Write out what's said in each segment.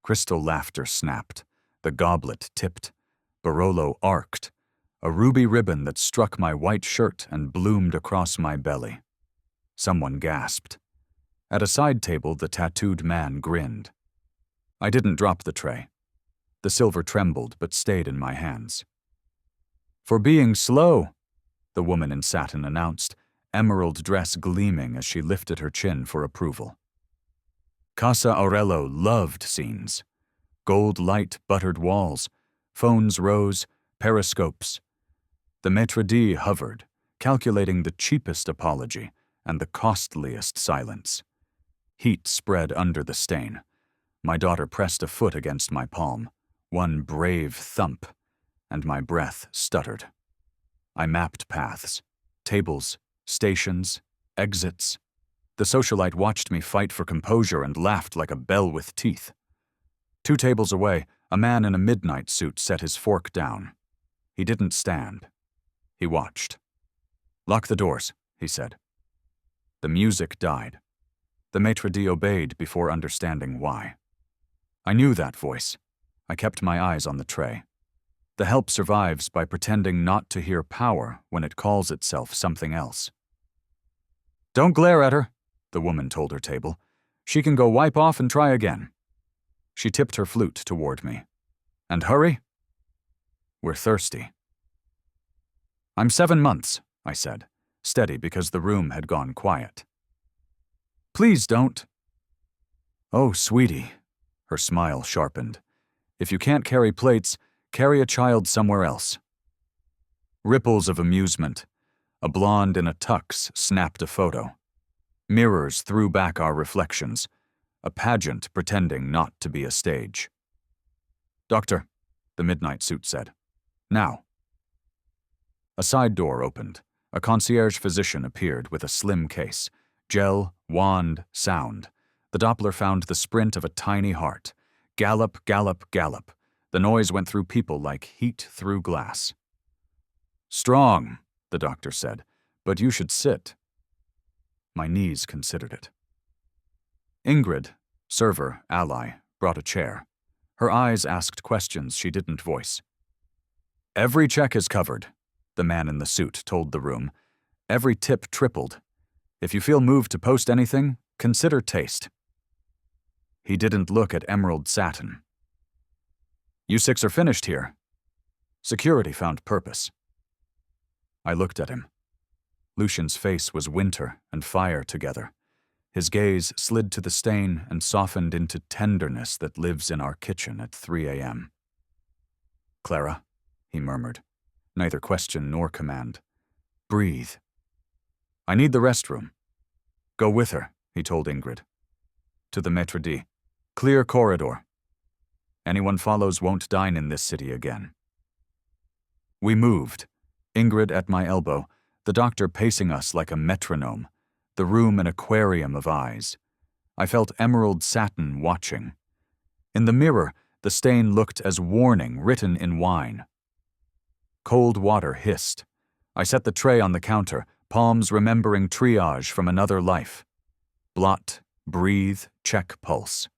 Crystal laughter snapped. The goblet tipped. Barolo arced. A ruby ribbon that struck my white shirt and bloomed across my belly. Someone gasped. At a side table, the tattooed man grinned. I didn't drop the tray. The silver trembled but stayed in my hands. "For being slow," the woman in satin announced, emerald dress gleaming as she lifted her chin for approval. Casa Aurelio loved scenes. Gold light buttered walls, phones rose, periscopes. The maître d' hovered, calculating the cheapest apology and the costliest silence. Heat spread under the stain. My daughter pressed a foot against my palm, one brave thump, and my breath stuttered. I mapped paths, tables, stations, exits. The socialite watched me fight for composure and laughed like a bell with teeth. 2 tables away, a man in a midnight suit set his fork down. He didn't stand. He watched. "Lock the doors," he said. The music died. The maître d' obeyed before understanding why. I knew that voice. I kept my eyes on the tray. The help survives by pretending not to hear power when it calls itself something else. "Don't glare at her," the woman told her table. "She can go wipe off and try again." She tipped her flute toward me. "And hurry? We're thirsty." "I'm 7 months," I said, steady because the room had gone quiet. "Please don't." "Oh, sweetie," her smile sharpened. "If you can't carry plates, carry a child somewhere else." Ripples of amusement. A blonde in a tux snapped a photo. Mirrors threw back our reflections, a pageant pretending not to be a stage. "Doctor," the midnight suit said. "Now." A side door opened. A concierge physician appeared with a slim case. Gel, wand, sound. The Doppler found the sprint of a tiny heart. Gallop, gallop, gallop. The noise went through people like heat through glass. "Strong," the doctor said, "but you should sit." My knees considered it. Ingrid, server, ally, brought a chair. Her eyes asked questions she didn't voice. "Every check is covered," the man in the suit told the room. "Every tip tripled. If you feel moved to post anything, consider taste." He didn't look at emerald satin. "You 6 are finished here." Security found purpose. I looked at him. Lucian's face was winter and fire together. His gaze slid to the stain and softened into tenderness that lives in our kitchen at 3 a.m. "Clara," he murmured, neither question nor command. "Breathe." "I need the restroom." "Go with her," he told Ingrid. To the maître d', "Clear corridor. Anyone follows won't dine in this city again." We moved, Ingrid at my elbow, the doctor pacing us like a metronome, the room an aquarium of eyes. I felt emerald satin watching. In the mirror, the stain looked as warning written in wine. Cold water hissed. I set the tray on the counter, palms remembering triage from another life. Blot, breathe, check pulse.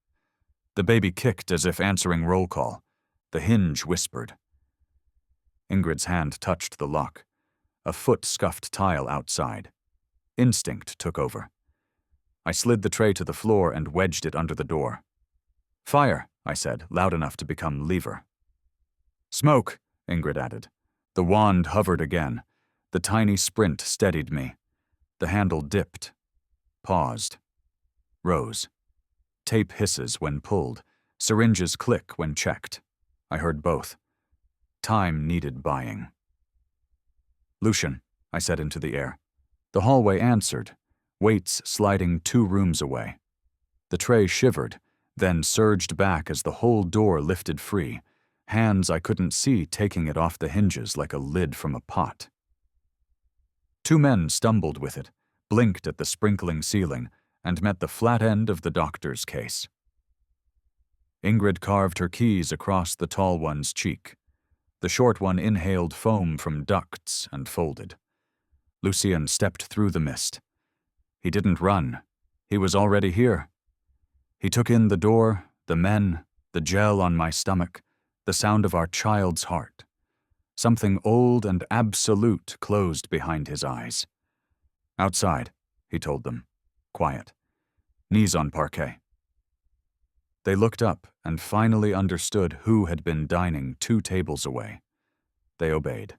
The baby kicked as if answering roll call. The hinge whispered. Ingrid's hand touched the lock. A foot scuffed tile outside. Instinct took over. I slid the tray to the floor and wedged it under the door. "Fire," I said, loud enough to become lever. "Smoke," Ingrid added. The wand hovered again. The tiny sprint steadied me. The handle dipped. Paused. Rose. Tape hisses when pulled. Syringes click when checked. I heard both. Time needed buying. "Lucian," I said into the air. The hallway answered, weights sliding 2 rooms away. The tray shivered, then surged back as the whole door lifted free, hands I couldn't see taking it off the hinges like a lid from a pot. 2 men stumbled with it, blinked at the sprinkling ceiling, and met the flat end of the doctor's case. Ingrid carved her keys across the tall one's cheek. The short one inhaled foam from ducts and folded. Lucian stepped through the mist. He didn't run. He was already here. He took in the door, the men, The gel on my stomach, the sound of our child's heart. Something old and absolute closed behind his eyes. Outside, he told them. Quiet. Knees on parquet. They looked up and finally understood who had been dining 2 tables away. They obeyed.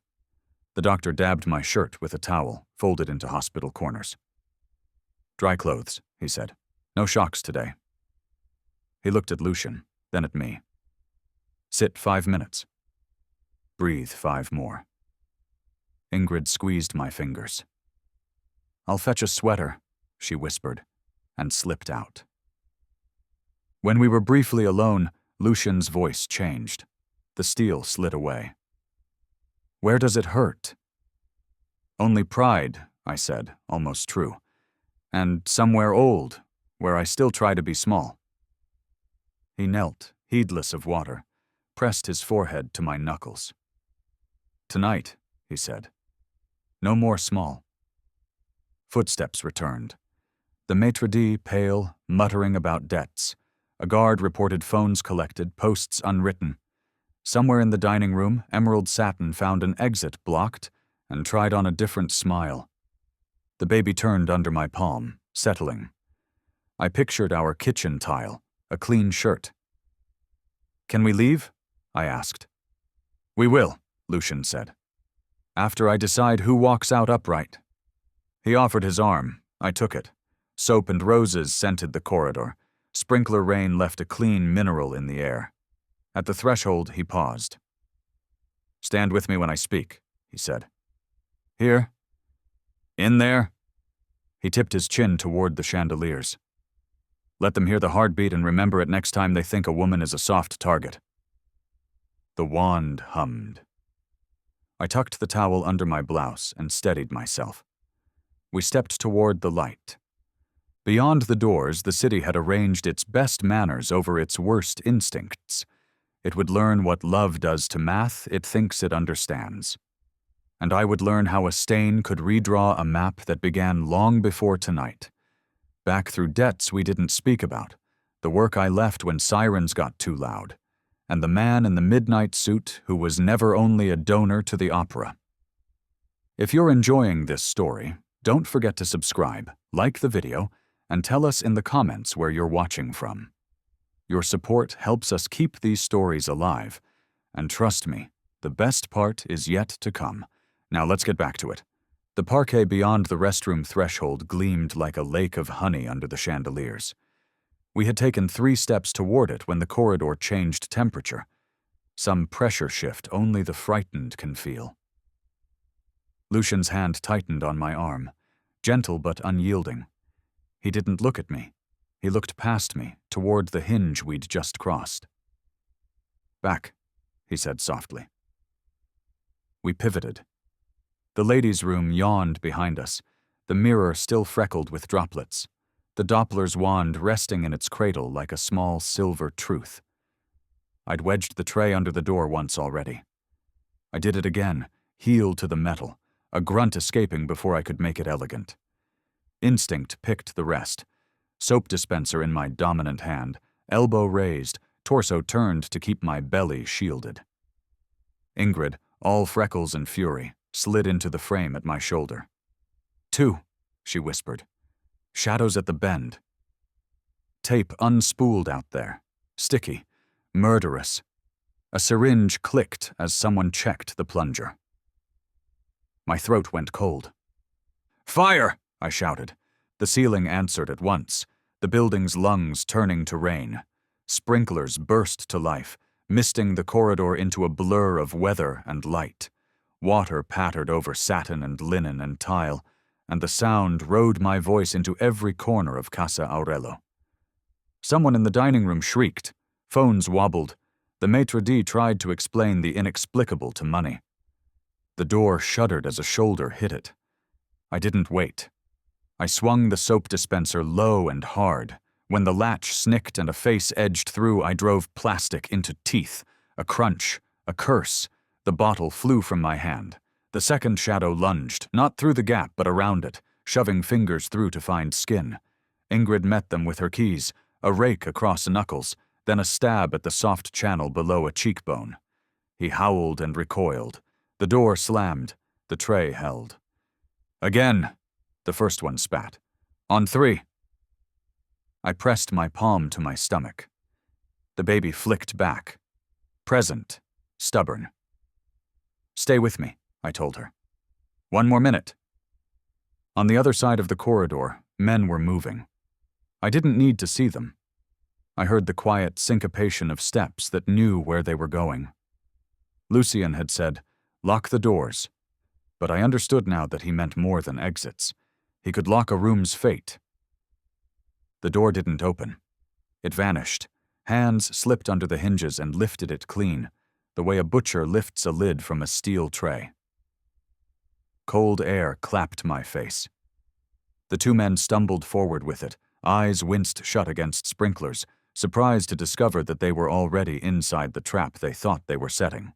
The doctor dabbed my shirt with a towel, folded into hospital corners. Dry clothes, he said. No shocks today. He looked at Lucian, then at me. Sit 5 minutes. Breathe 5 more. Ingrid squeezed my fingers. I'll fetch a sweater, she whispered, and slipped out. When we were briefly alone, Lucian's voice changed. The steel slid away. Where does it hurt? Only pride, I said, almost true. And somewhere old, where I still try to be small. He knelt, heedless of water, pressed his forehead to my knuckles. Tonight, he said. No more small. Footsteps returned. The maitre d', pale, muttering about debts. A guard reported phones collected, posts unwritten. Somewhere in the dining room, Emerald Satin found an exit blocked and tried on a different smile. The baby turned under my palm, settling. I pictured our kitchen tile, a clean shirt. Can we leave? I asked. We will, Lucian said. After I decide who walks out upright. He offered his arm. I took it. Soap and roses scented the corridor. Sprinkler rain left a clean mineral in the air. At the threshold, he paused. Stand with me when I speak, he said. Here. In there. He tipped his chin toward the chandeliers. Let them hear the heartbeat and remember it next time they think a woman is a soft target. The wand hummed. I tucked the towel under my blouse and steadied myself. We stepped toward the light. Beyond the doors, the city had arranged its best manners over its worst instincts. It would learn what love does to math it thinks it understands. And I would learn how a stain could redraw a map that began long before tonight. Back through debts we didn't speak about, the work I left when sirens got too loud, and the man in the midnight suit who was never only a donor to the opera. If you're enjoying this story, don't forget to subscribe, like the video, and tell us in the comments where you're watching from. Your support helps us keep these stories alive, and trust me, the best part is yet to come. Now let's get back to it. The parquet beyond the restroom threshold gleamed like a lake of honey under the chandeliers. We had taken 3 steps toward it when the corridor changed temperature. Some pressure shift only the frightened can feel. Lucian's hand tightened on my arm, gentle but unyielding. He didn't look at me. He looked past me, toward the hinge we'd just crossed. Back, he said softly. We pivoted. The ladies' room yawned behind us, the mirror still freckled with droplets, the Doppler's wand resting in its cradle like a small silver truth. I'd wedged the tray under the door once already. I did it again, heel to the metal, a grunt escaping before I could make it elegant. Instinct picked the rest. Soap dispenser in my dominant hand, elbow raised, torso turned to keep my belly shielded. Ingrid, all freckles and fury, slid into the frame at my shoulder. 2, she whispered. Shadows at the bend. Tape unspooled out there, sticky, murderous. A syringe clicked as someone checked the plunger. My throat went cold. Fire! I shouted. The ceiling answered at once, the building's lungs turning to rain. Sprinklers burst to life, misting the corridor into a blur of weather and light. Water pattered over satin and linen and tile, and the sound rode my voice into every corner of Casa Aurelio. Someone in the dining room shrieked. Phones wobbled. The maitre d' tried to explain the inexplicable to Money. The door shuddered as a shoulder hit it. I didn't wait. I swung the soap dispenser low and hard. When the latch snicked and a face edged through, I drove plastic into teeth. A crunch, a curse. The bottle flew from my hand. The second shadow lunged, not through the gap but around it, shoving fingers through to find skin. Ingrid met them with her keys, a rake across knuckles, then a stab at the soft channel below a cheekbone. He howled and recoiled. The door slammed. The tray held. "Again," the first one spat. "On 3. I pressed my palm to my stomach. The baby flicked back. Present. Stubborn. "Stay with me," I told her. "1 more minute." On the other side of the corridor, men were moving. I didn't need to see them. I heard the quiet syncopation of steps that knew where they were going. Lucien had said, "Lock the doors," but I understood now that he meant more than exits. He could lock a room's fate. The door didn't open. It vanished. Hands slipped under the hinges and lifted it clean, the way a butcher lifts a lid from a steel tray. Cold air clapped my face. The 2 men stumbled forward with it, eyes winced shut against sprinklers, surprised to discover that they were already inside the trap they thought they were setting.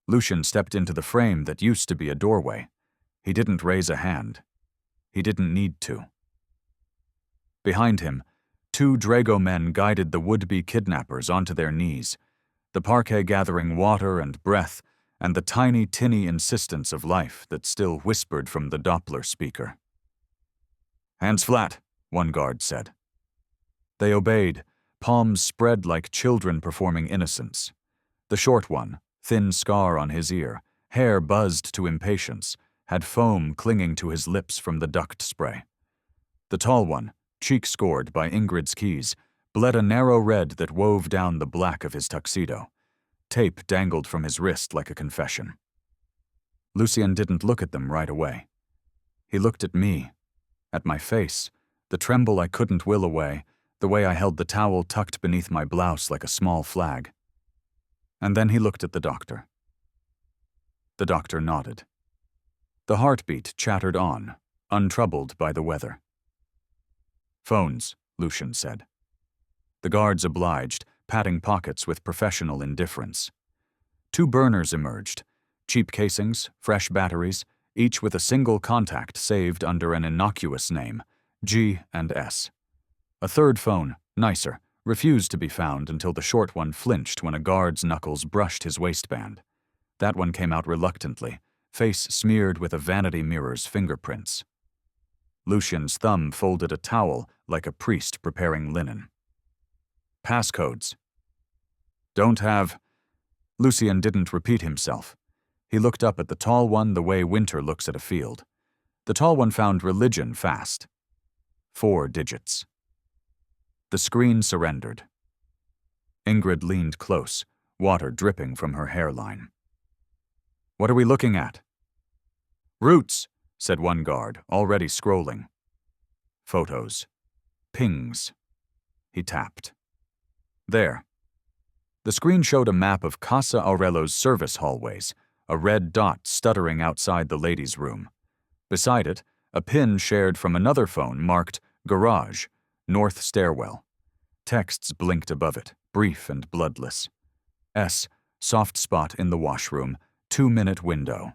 Lucien stepped into the frame that used to be a doorway. He didn't raise a hand. He didn't need to. Behind him, 2 Drago men guided the would-be kidnappers onto their knees, the parquet gathering water and breath and the tiny, tinny insistence of life that still whispered from the Doppler speaker. "Hands flat," one guard said. They obeyed, palms spread like children performing innocence. The short one, thin scar on his ear, hair buzzed to impatience, had foam clinging to his lips from the duct spray. The tall one, cheek scored by Ingrid's keys, bled a narrow red that wove down the black of his tuxedo. Tape dangled from his wrist like a confession. Lucien didn't look at them right away. He looked at me, at my face, the tremble I couldn't will away, the way I held the towel tucked beneath my blouse like a small flag. And then he looked at the doctor. The doctor nodded. The heartbeat chattered on, untroubled by the weather. "Phones," Lucien said. The guards obliged, patting pockets with professional indifference. 2 burners emerged, cheap casings, fresh batteries, each with a single contact saved under an innocuous name, G and S. A third phone, nicer, refused to be found until the short one flinched when a guard's knuckles brushed his waistband. That one came out reluctantly, face smeared with a vanity mirror's fingerprints. Lucien's thumb folded a towel like a priest preparing linen. "Passcodes." "Don't have—" Lucien didn't repeat himself. He looked up at the tall one the way Winter looks at a field. The tall one found religion fast. 4 digits. The screen surrendered. Ingrid leaned close, water dripping from her hairline. "What are we looking at?" "Roots," said one guard, already scrolling. "Photos. Pings." He tapped. There. The screen showed a map of Casa Aurello's service hallways, a red dot stuttering outside the ladies' room. Beside it, a pin shared from another phone marked Garage, North Stairwell. Texts blinked above it, brief and bloodless. S, soft spot in the washroom, 2-minute window.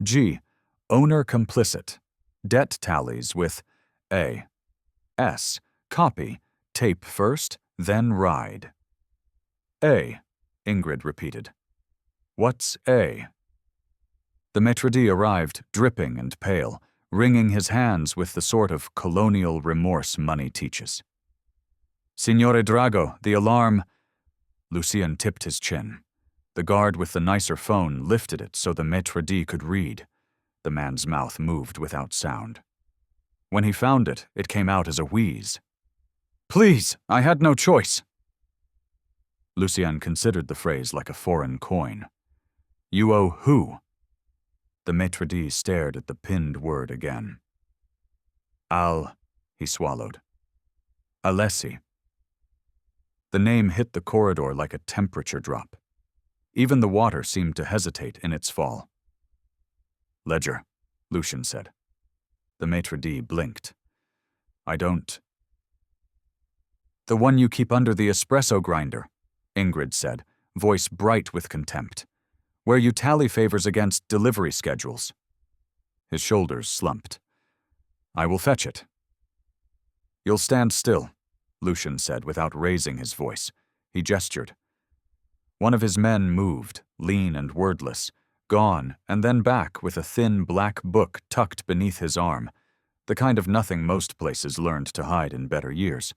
G, owner complicit, debt tallies with A. S, copy, tape first, then ride. "A," Ingrid repeated. "What's A?" The maître d' arrived, dripping and pale, wringing his hands with the sort of colonial remorse money teaches. "Signore Drago, the alarm—" Lucien tipped his chin. The guard with the nicer phone lifted it so the maître d' could read. The man's mouth moved without sound. When he found it, it came out as a wheeze. "Please, I had no choice." Lucien considered the phrase like a foreign coin. "You owe who?" The maître d' stared at the pinned word again. He swallowed. "Alessi." The name hit the corridor like a temperature drop. Even the water seemed to hesitate in its fall. "Ledger," Lucien said. The maître d' blinked. "I don't—" "The one you keep under the espresso grinder," Ingrid said, voice bright with contempt. "Where you tally favors against delivery schedules." His shoulders slumped. "I will fetch it." "You'll stand still," Lucien said without raising his voice. He gestured. One of his men moved, lean and wordless, gone and then back with a thin black book tucked beneath his arm, the kind of nothing most places learned to hide in better years.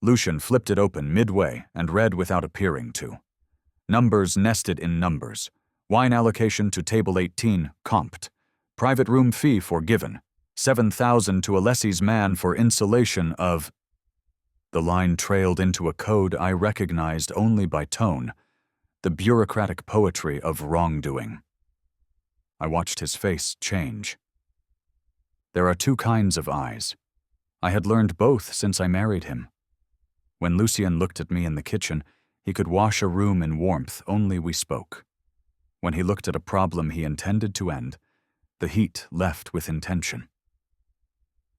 Lucian flipped it open midway and read without appearing to. Numbers nested in numbers. Wine allocation to table 18, comped. Private room fee forgiven. 7,000 to Alessi's man for insulation of... The line trailed into a code I recognized only by tone, the bureaucratic poetry of wrongdoing. I watched his face change. There are two kinds of eyes. I had learned both since I married him. When Lucien looked at me in the kitchen, he could wash a room in warmth only we spoke. When he looked at a problem he intended to end, the heat left with intention.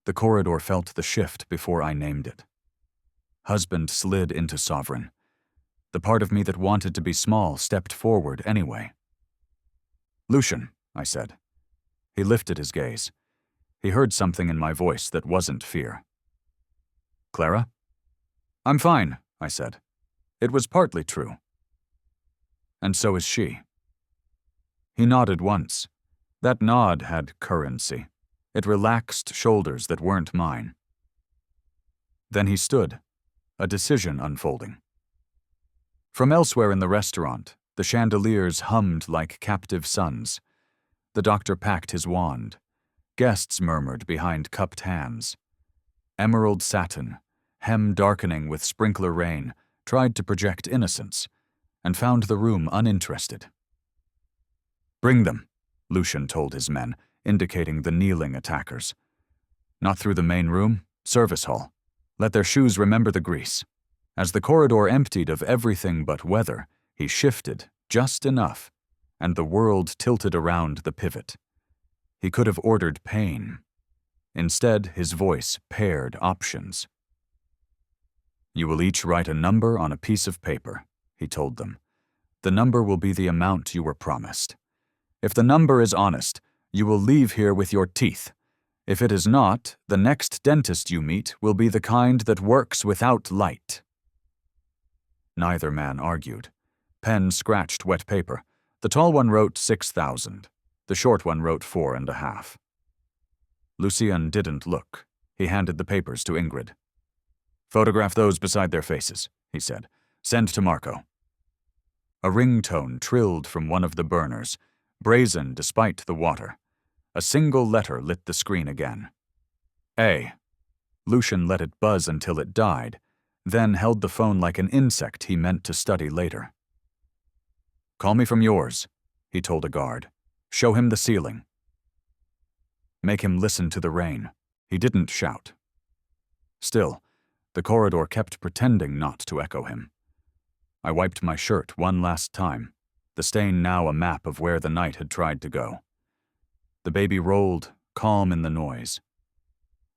The corridor felt the shift before I named it. Husband slid into sovereign. The part of me that wanted to be small stepped forward anyway. Lucian, I said. He lifted his gaze. He heard something in my voice that wasn't fear. Clara? I'm fine, I said. It was partly true. And so is she. He nodded once. That nod had currency. It relaxed shoulders that weren't mine. Then he stood, a decision unfolding. From elsewhere in the restaurant, the chandeliers hummed like captive suns. The doctor packed his wand. Guests murmured behind cupped hands. Emerald satin, hem darkening with sprinkler rain, tried to project innocence, and found the room uninterested. Bring them, Lucian told his men, indicating the kneeling attackers. Not through the main room, service hall. Let their shoes remember the grease. As the corridor emptied of everything but weather, he shifted, just enough, and the world tilted around the pivot. He could have ordered pain. Instead, his voice paired options. You will each write a number on a piece of paper, he told them. The number will be the amount you were promised. If the number is honest, you will leave here with your teeth. If it is not, the next dentist you meet will be the kind that works without light. Neither man argued. Pen scratched wet paper. The tall one wrote 6,000. The short one wrote 4.5. Lucien didn't look. He handed the papers to Ingrid. Photograph those beside their faces, he said. Send to Marco. A ringtone trilled from one of the burners, brazen despite the water. A single letter lit the screen again. A. Lucian let it buzz until it died, then held the phone like an insect he meant to study later. Call me from yours, he told a guard. Show him the ceiling. Make him listen to the rain. He didn't shout. Still, the corridor kept pretending not to echo him. I wiped my shirt one last time, the stain now a map of where the night had tried to go. The baby rolled, calm in the noise.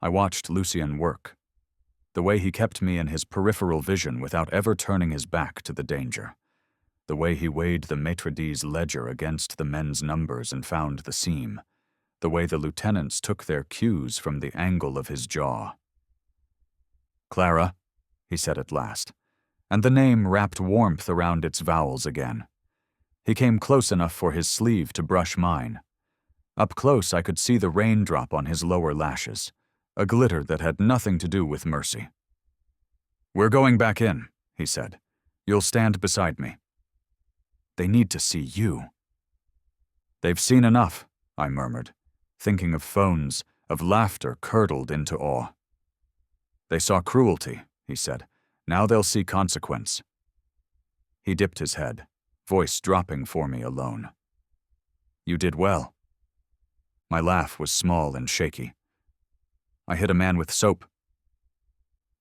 I watched Lucien work. The way he kept me in his peripheral vision without ever turning his back to the danger. The way he weighed the maitre d's ledger against the men's numbers and found the seam. The way the lieutenants took their cues from the angle of his jaw. Clara, he said at last, and the name wrapped warmth around its vowels again. He came close enough for his sleeve to brush mine. Up close I could see the raindrop on his lower lashes, a glitter that had nothing to do with mercy. We're going back in, he said. You'll stand beside me. They need to see you. They've seen enough, I murmured, thinking of phones, of laughter curdled into awe. They saw cruelty, he said. Now they'll see consequence. He dipped his head, voice dropping for me alone. You did well. My laugh was small and shaky. I hit a man with soap.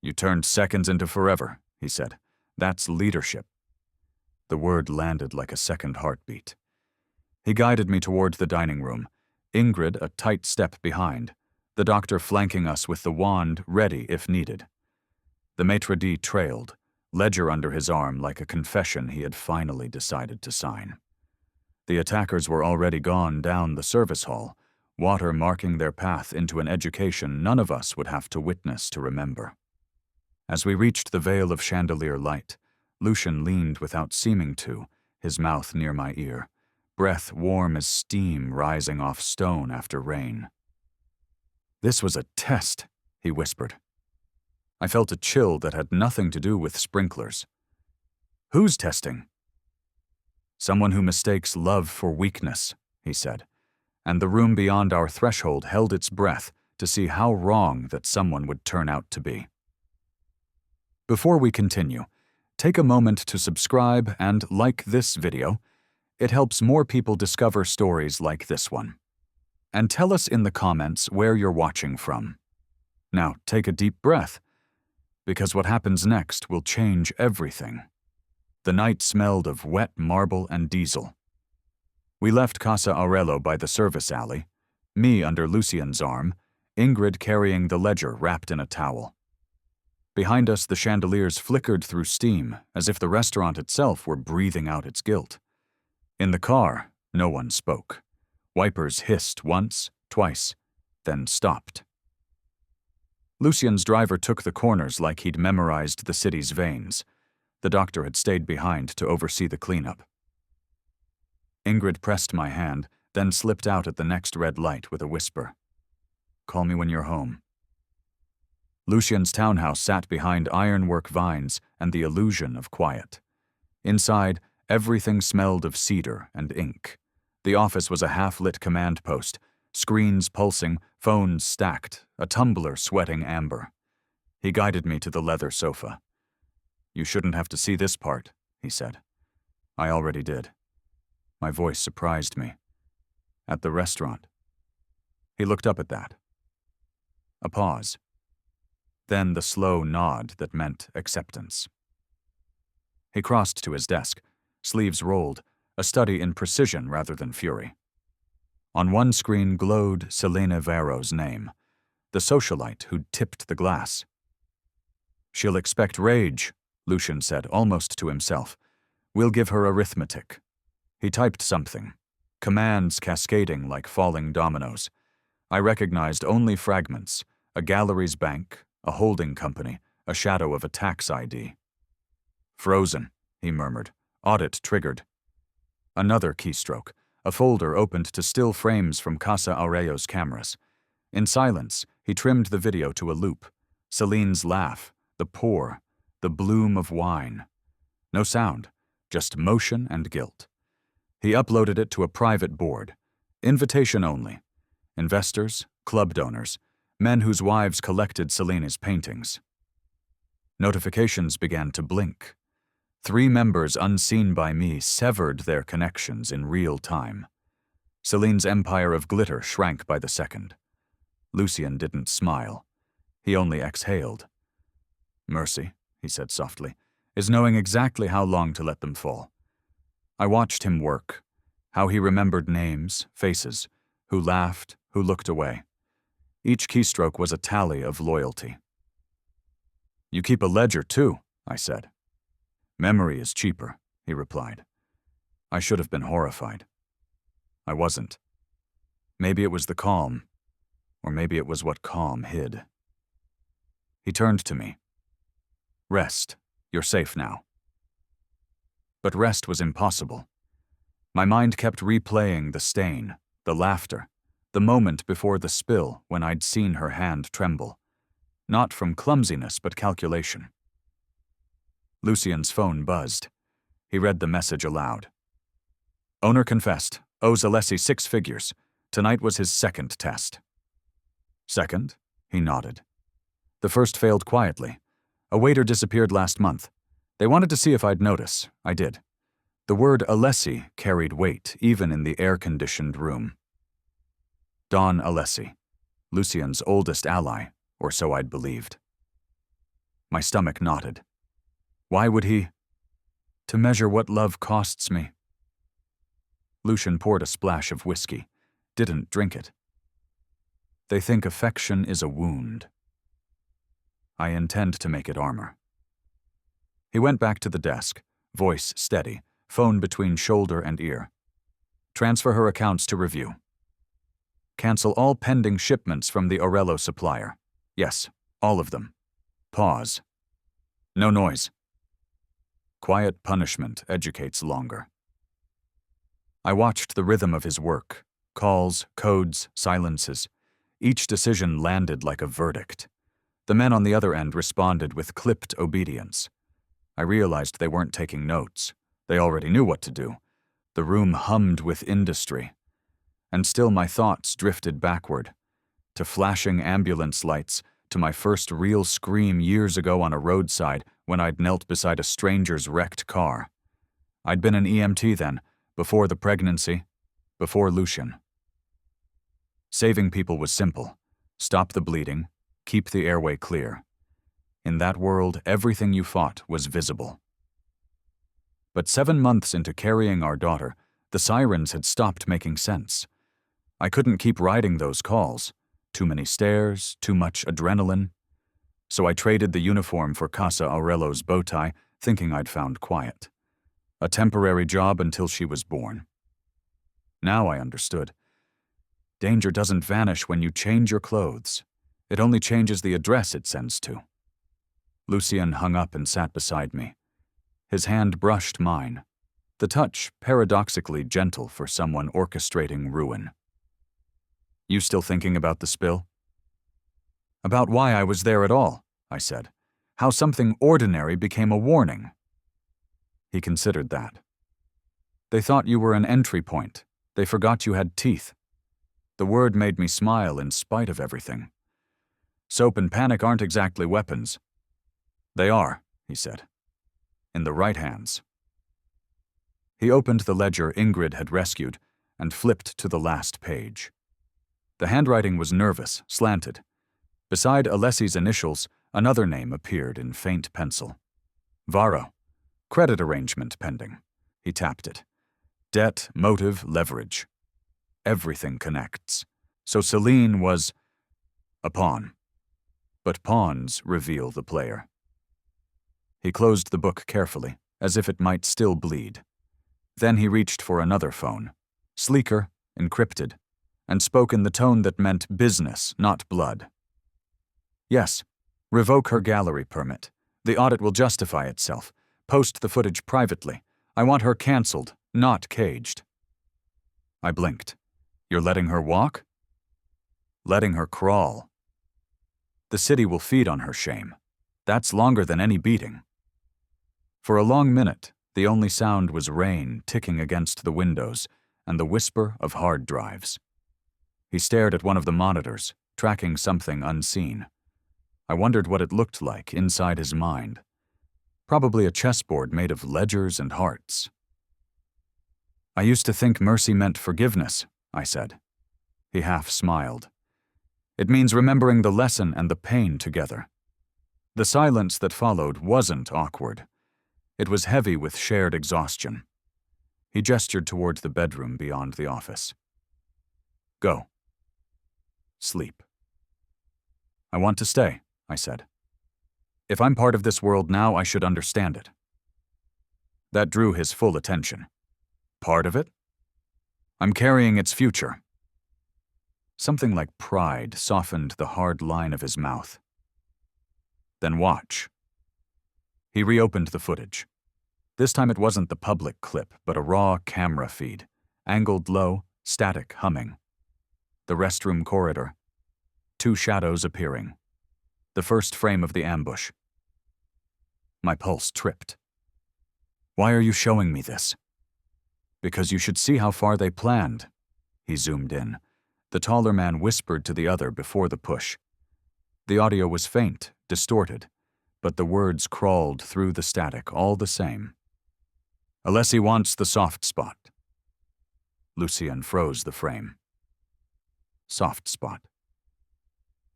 You turned seconds into forever, he said. That's leadership. The word landed like a second heartbeat. He guided me toward the dining room, Ingrid a tight step behind, the doctor flanking us with the wand ready if needed. The maitre d' trailed, ledger under his arm like a confession he had finally decided to sign. The attackers were already gone down the service hall, water marking their path into an education none of us would have to witness to remember. As we reached the veil of chandelier light, Lucian leaned without seeming to, his mouth near my ear, breath warm as steam rising off stone after rain. "This was a test," he whispered. I felt a chill that had nothing to do with sprinklers. "Who's testing?" "Someone who mistakes love for weakness," he said, and the room beyond our threshold held its breath to see how wrong that someone would turn out to be. Before we continue, take a moment to subscribe and like this video. It helps more people discover stories like this one. And tell us in the comments where you're watching from. Now take a deep breath, because what happens next will change everything. The night smelled of wet marble and diesel. We left Casa Aurelio by the service alley, me under Lucian's arm, Ingrid carrying the ledger wrapped in a towel. Behind us, the chandeliers flickered through steam, as if the restaurant itself were breathing out its guilt. In the car, no one spoke. Wipers hissed once, twice, then stopped. Lucian's driver took the corners like he'd memorized the city's veins. The doctor had stayed behind to oversee the cleanup. Ingrid pressed my hand, then slipped out at the next red light with a whisper. "Call me when you're home." Lucian's townhouse sat behind ironwork vines and the illusion of quiet. Inside, everything smelled of cedar and ink. The office was a half-lit command post, screens pulsing, phones stacked, a tumbler sweating amber. He guided me to the leather sofa. "You shouldn't have to see this part," he said. I already did. My voice surprised me. "At the restaurant." He looked up at that. A pause. Then the slow nod that meant acceptance. He crossed to his desk, sleeves rolled, a study in precision rather than fury. On one screen glowed Selena Varro's name, the socialite who'd tipped the glass. "She'll expect rage," Lucian said, almost to himself. "We'll give her arithmetic." He typed something, commands cascading like falling dominoes. I recognized only fragments, a gallery's bank, a holding company, a shadow of a tax ID. "Frozen," he murmured. "Audit triggered." Another keystroke, a folder opened to still frames from Casa Aurelio's cameras. In silence, he trimmed the video to a loop. Celine's laugh, the pour, the bloom of wine. No sound, just motion and guilt. He uploaded it to a private board. Invitation only. Investors, club donors, men whose wives collected Selena's paintings. Notifications began to blink. 3 members unseen by me severed their connections in real time. Celine's empire of glitter shrank by the second. Lucian didn't smile. He only exhaled. "Mercy," he said softly, "is knowing exactly how long to let them fall." I watched him work, how he remembered names, faces, who laughed, who looked away. Each keystroke was a tally of loyalty. "You keep a ledger, too," I said. "Memory is cheaper," he replied. I should have been horrified. I wasn't. Maybe it was the calm, or maybe it was what calm hid. He turned to me. "Rest. You're safe now." But rest was impossible. My mind kept replaying the stain, the laughter, the moment before the spill when I'd seen her hand tremble. Not from clumsiness, but calculation. Lucian's phone buzzed. He read the message aloud. "Owner confessed, owes Alessi 6 figures. Tonight was his second test." "Second?" He nodded. "The first failed quietly. A waiter disappeared last month. They wanted to see if I'd notice. I did." The word Alessi carried weight, even in the air-conditioned room. Don Alessi, Lucian's oldest ally, or so I'd believed. My stomach knotted. Why would he? To measure what love costs me. Lucian poured a splash of whiskey, didn't drink it. They think affection is a wound. I intend to make it armor. He went back to the desk, voice steady, phone between shoulder and ear. "Transfer her accounts to review. Cancel all pending shipments from the Aurelio supplier. Yes, all of them. Pause. No noise." Quiet punishment educates longer. I watched the rhythm of his work, calls, codes, silences. Each decision landed like a verdict. The men on the other end responded with clipped obedience. I realized they weren't taking notes. They already knew what to do. The room hummed with industry. And still my thoughts drifted backward, to flashing ambulance lights, to my first real scream years ago on a roadside when I'd knelt beside a stranger's wrecked car. I'd been an EMT then, before the pregnancy, before Lucian. Saving people was simple. Stop the bleeding, keep the airway clear. In that world, everything you fought was visible. But 7 months into carrying our daughter, the sirens had stopped making sense. I couldn't keep riding those calls. Too many stairs, too much adrenaline. So I traded the uniform for Casa Aurelio's bow tie, thinking I'd found quiet. A temporary job until she was born. Now I understood. Danger doesn't vanish when you change your clothes. It only changes the address it sends to. Lucien hung up and sat beside me. His hand brushed mine, the touch paradoxically gentle for someone orchestrating ruin. You still thinking about the spill? About why I was there at all, I said. How something ordinary became a warning. He considered that. They thought you were an entry point. They forgot you had teeth. The word made me smile in spite of everything. Soap and panic aren't exactly weapons. They are, he said. In the right hands. He opened the ledger Ingrid had rescued and flipped to the last page. The handwriting was nervous, slanted. Beside Alessi's initials, another name appeared in faint pencil. Varro. Credit arrangement pending. He tapped it. Debt, motive, leverage. Everything connects. So Celine was a pawn. But pawns reveal the player. He closed the book carefully, as if it might still bleed. Then he reached for another phone, sleeker, encrypted, and spoke in the tone that meant business, not blood. Yes, revoke her gallery permit. The audit will justify itself. Post the footage privately. I want her canceled, not caged. I blinked. You're letting her walk? Letting her crawl. The city will feed on her shame. That's longer than any beating. For a long minute, the only sound was rain ticking against the windows and the whisper of hard drives. He stared at one of the monitors, tracking something unseen. I wondered what it looked like inside his mind. Probably a chessboard made of ledgers and hearts. I used to think mercy meant forgiveness, I said. He half smiled. It means remembering the lesson and the pain together. The silence that followed wasn't awkward. It was heavy with shared exhaustion. He gestured toward the bedroom beyond the office. Go. Sleep. I want to stay, I said. If I'm part of this world now, I should understand it. That drew his full attention. Part of it? I'm carrying its future. Something like pride softened the hard line of his mouth. Then watch. He reopened the footage. This time it wasn't the public clip, but a raw camera feed, angled low, static humming. The restroom corridor. 2 shadows appearing. The first frame of the ambush. My pulse tripped. Why are you showing me this? Because you should see how far they planned. He zoomed in. The taller man whispered to the other before the push. The audio was faint, distorted, but the words crawled through the static all the same. Alessi wants the soft spot. Lucien froze the frame. Soft spot.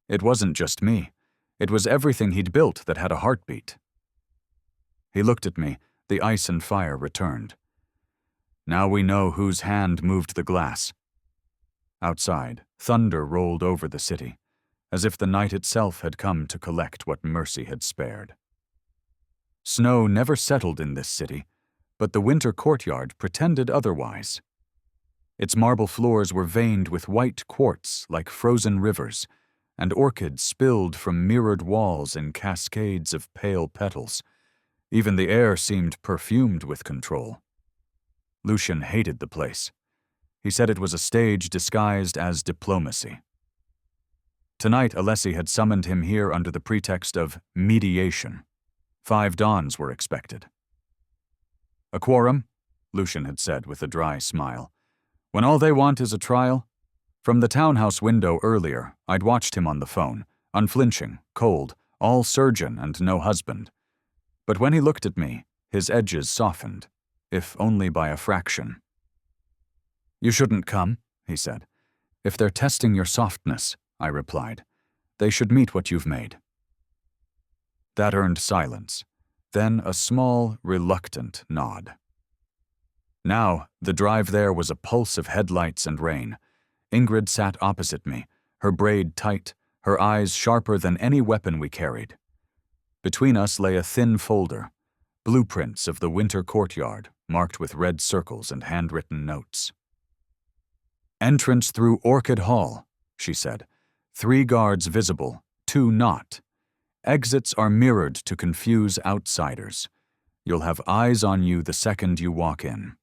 It wasn't just me. It was everything he'd built that had a heartbeat. He looked at me, the ice and fire returned. Now we know whose hand moved the glass. Outside, thunder rolled over the city, as if the night itself had come to collect what mercy had spared. Snow never settled in this city, but the winter courtyard pretended otherwise. Its marble floors were veined with white quartz like frozen rivers, and orchids spilled from mirrored walls in cascades of pale petals. Even the air seemed perfumed with control. Lucian hated the place. He said it was a stage disguised as diplomacy. Tonight, Alessi had summoned him here under the pretext of mediation. 5 dons were expected. "A quorum?" Lucian had said with a dry smile. "When all they want is a trial?" From the townhouse window earlier, I'd watched him on the phone, unflinching, cold, all surgeon and no husband. But when he looked at me, his edges softened, if only by a fraction. "You shouldn't come," he said. "If they're testing your softness," I replied, "they should meet what you've made." That earned silence, then a small, reluctant nod. Now, the drive there was a pulse of headlights and rain. Ingrid sat opposite me, her braid tight, her eyes sharper than any weapon we carried. Between us lay a thin folder, blueprints of the winter courtyard, marked with red circles and handwritten notes. "Entrance through Orchid Hall," she said. 3 guards visible, 2 not. Exits are mirrored to confuse outsiders. You'll have eyes on you the second you walk in.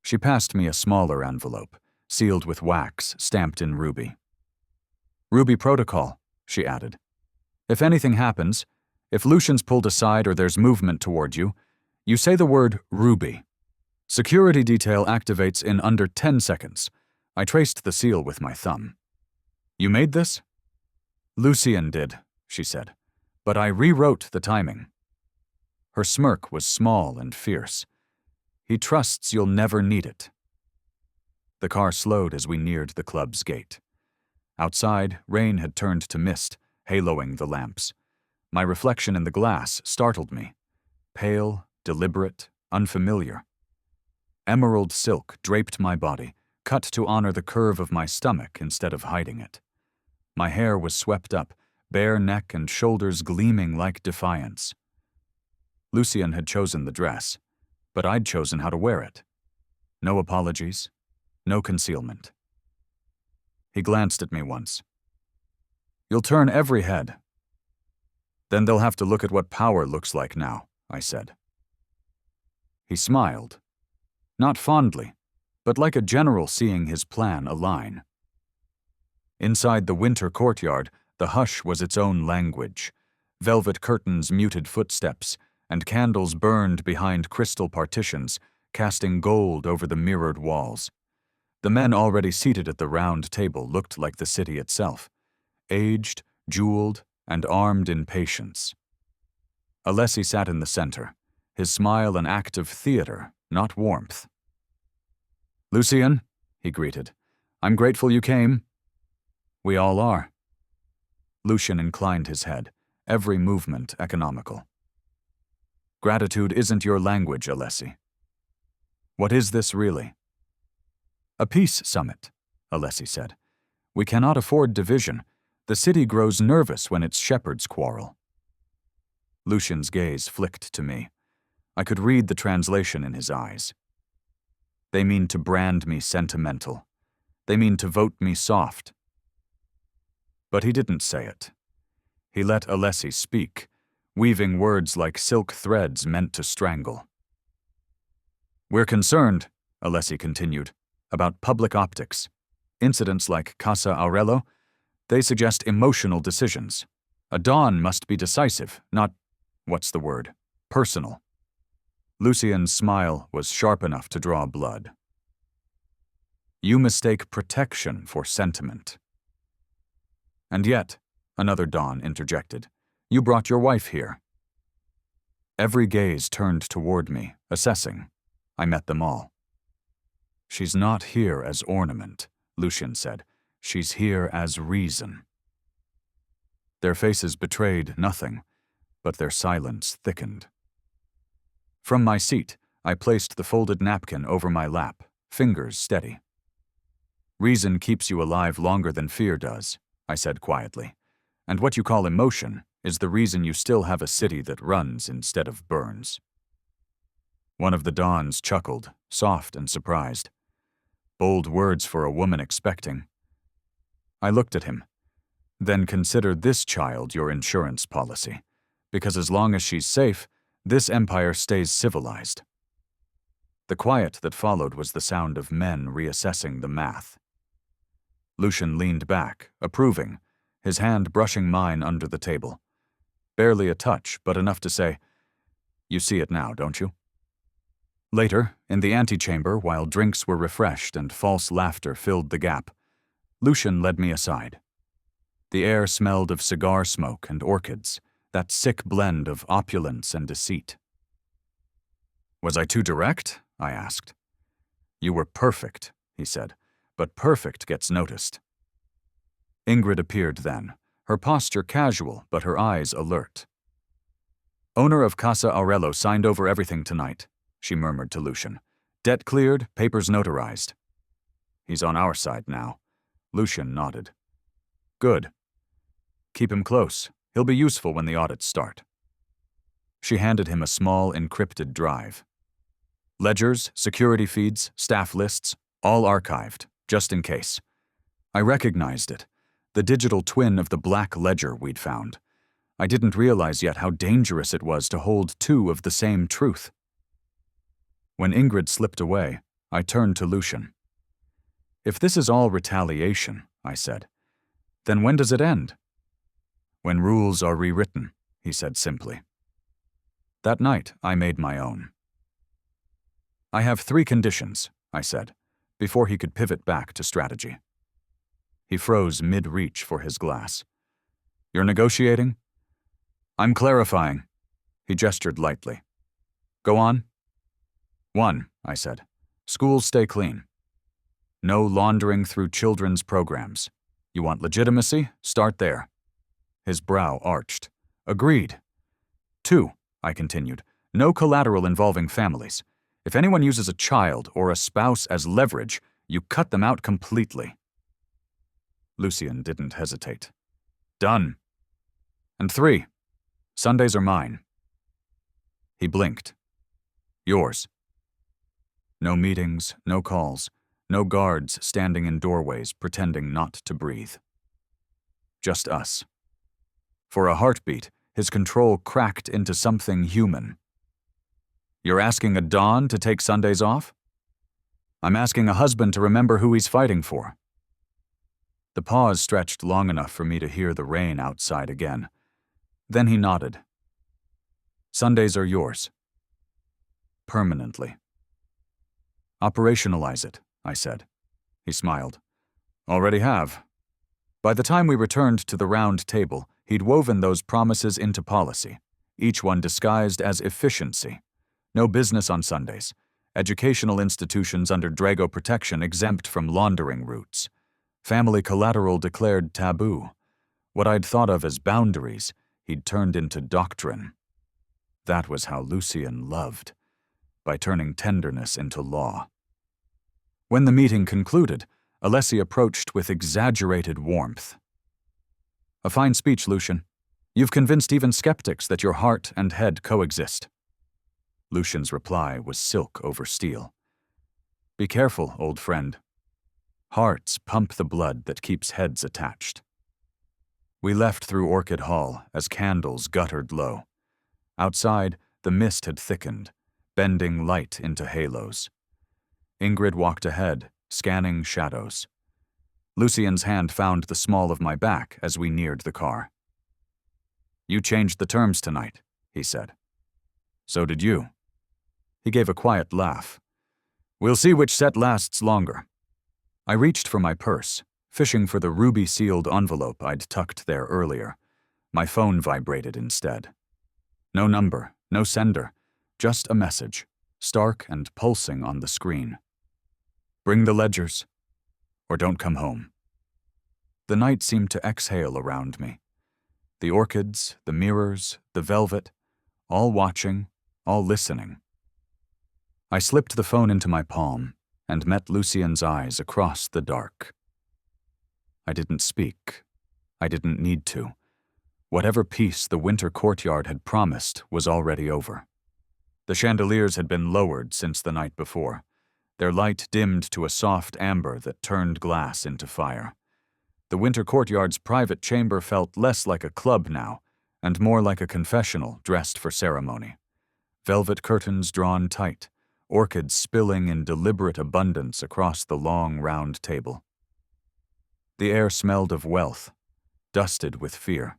She passed me a smaller envelope, sealed with wax, stamped in ruby. "Ruby protocol," she added. "If anything happens, if Lucian's pulled aside or there's movement toward you, you say the word Ruby. Security detail activates in under 10 seconds. I traced the seal with my thumb. You made this?" "Lucian did," she said, "but I rewrote the timing." Her smirk was small and fierce. "He trusts you'll never need it." The car slowed as we neared the club's gate. Outside, rain had turned to mist, haloing the lamps. My reflection in the glass startled me. Pale, deliberate, unfamiliar. Emerald silk draped my body, cut to honor the curve of my stomach instead of hiding it. My hair was swept up, bare neck and shoulders gleaming like defiance. Lucian had chosen the dress, but I'd chosen how to wear it. No apologies, no concealment. He glanced at me once. "You'll turn every head." "Then they'll have to look at what power looks like now," I said. He smiled. Not fondly, but like a general seeing his plan align. Inside the winter courtyard, the hush was its own language. Velvet curtains muted footsteps, and candles burned behind crystal partitions, casting gold over the mirrored walls. The men already seated at the round table looked like the city itself, aged, jeweled, and armed in patience. Alessi sat in the center, his smile an act of theater, not warmth. "Lucian," he greeted, "I'm grateful you came." "We all are." Lucian inclined his head, every movement economical. "Gratitude isn't your language, Alessi." "What is this really?" "A peace summit," Alessi said. "We cannot afford division. The city grows nervous when its shepherds quarrel." Lucian's gaze flicked to me. I could read the translation in his eyes. "They mean to brand me sentimental. They mean to vote me soft." But he didn't say it. He let Alessi speak, weaving words like silk threads meant to strangle. "We're concerned," Alessi continued, "about public optics. Incidents like Casa Aurello, they suggest emotional decisions. A don must be decisive, not, personal." Lucian's smile was sharp enough to draw blood. "You mistake protection for sentiment." "And yet," another don interjected, "you brought your wife here." Every gaze turned toward me, assessing. I met them all. "She's not here as ornament," Lucian said. "She's here as reason." Their faces betrayed nothing, but their silence thickened. From my seat, I placed the folded napkin over my lap, fingers steady. "Reason keeps you alive longer than fear does," I said quietly. "And what you call emotion is the reason you still have a city that runs instead of burns." One of the dons chuckled, soft and surprised. Bold words for a woman expecting. I looked at him. "Then consider this child your insurance policy, because as long as she's safe, This empire stays civilized. The quiet that followed was the sound of men reassessing the math. Lucian leaned back, approving, his hand brushing mine under the table. Barely a touch, but enough to say, "You see it now, don't you?" Later, in the antechamber, while drinks were refreshed and false laughter filled the gap, Lucian led me aside. The air smelled of cigar smoke and orchids, that sick blend of opulence and deceit. "Was I too direct?" I asked. "You were perfect," he said, "but perfect gets noticed." Ingrid appeared then, her posture casual but her eyes alert. "Owner of Casa Aurello signed over everything tonight," she murmured to Lucian. "Debt cleared, papers notarized." "He's on our side now." Lucian nodded. "Good. Keep him close. He'll be useful when the audits start." She handed him a small, encrypted drive. Ledgers, security feeds, staff lists, all archived, just in case. I recognized it, the digital twin of the black ledger we'd found. I didn't realize yet how dangerous it was to hold two of the same truth. When Ingrid slipped away, I turned to Lucian. "If this is all retaliation," I said, "then when does it end?" "When rules are rewritten," he said simply. That night, I made my own. "I have 3 conditions," I said, before he could pivot back to strategy. He froze mid-reach for his glass. "You're negotiating?" "I'm clarifying." He gestured lightly. "Go on." 1, I said. "Schools stay clean. No laundering through children's programs. You want legitimacy? Start there." His brow arched. "Agreed." 2, I continued. "No collateral involving families. If anyone uses a child or a spouse as leverage, you cut them out completely." Lucian didn't hesitate. "Done." "And 3, Sundays are mine." He blinked. "Yours." No meetings, no calls, no guards standing in doorways pretending not to breathe. Just us. For a heartbeat, his control cracked into something human. "You're asking a Don to take Sundays off?" "I'm asking a husband to remember who he's fighting for." The pause stretched long enough for me to hear the rain outside again. Then he nodded. "Sundays are yours. Permanently." "Operationalize it," I said. He smiled. "Already have." By the time we returned to the round table, he'd woven those promises into policy, each one disguised as efficiency. No business on Sundays. Educational institutions under Drago protection exempt from laundering routes. Family collateral declared taboo. What I'd thought of as boundaries, he'd turned into doctrine. That was how Lucian loved, by turning tenderness into law. When the meeting concluded, Alessi approached with exaggerated warmth. "A fine speech, Lucian. You've convinced even skeptics that your heart and head coexist." Lucian's reply was silk over steel. "Be careful, old friend. Hearts pump the blood that keeps heads attached." We left through Orchid Hall as candles guttered low. Outside, the mist had thickened, bending light into halos. Ingrid walked ahead, scanning shadows. Lucian's hand found the small of my back as we neared the car. "You changed the terms tonight," he said. "So did you." He gave a quiet laugh. "We'll see which set lasts longer." I reached for my purse, fishing for the ruby-sealed envelope I'd tucked there earlier. My phone vibrated instead. No number, no sender, just a message, stark and pulsing on the screen. "Bring the ledgers, or don't come home." The night seemed to exhale around me. The orchids, the mirrors, the velvet, all watching, all listening. I slipped the phone into my palm and met Lucian's eyes across the dark. I didn't speak. I didn't need to. Whatever peace the winter courtyard had promised was already over. The chandeliers had been lowered since the night before, their light dimmed to a soft amber that turned glass into fire. The winter courtyard's private chamber felt less like a club now, and more like a confessional dressed for ceremony. velvet curtains drawn tight, orchids spilling in deliberate abundance across the long, round table. The air smelled of wealth, dusted with fear.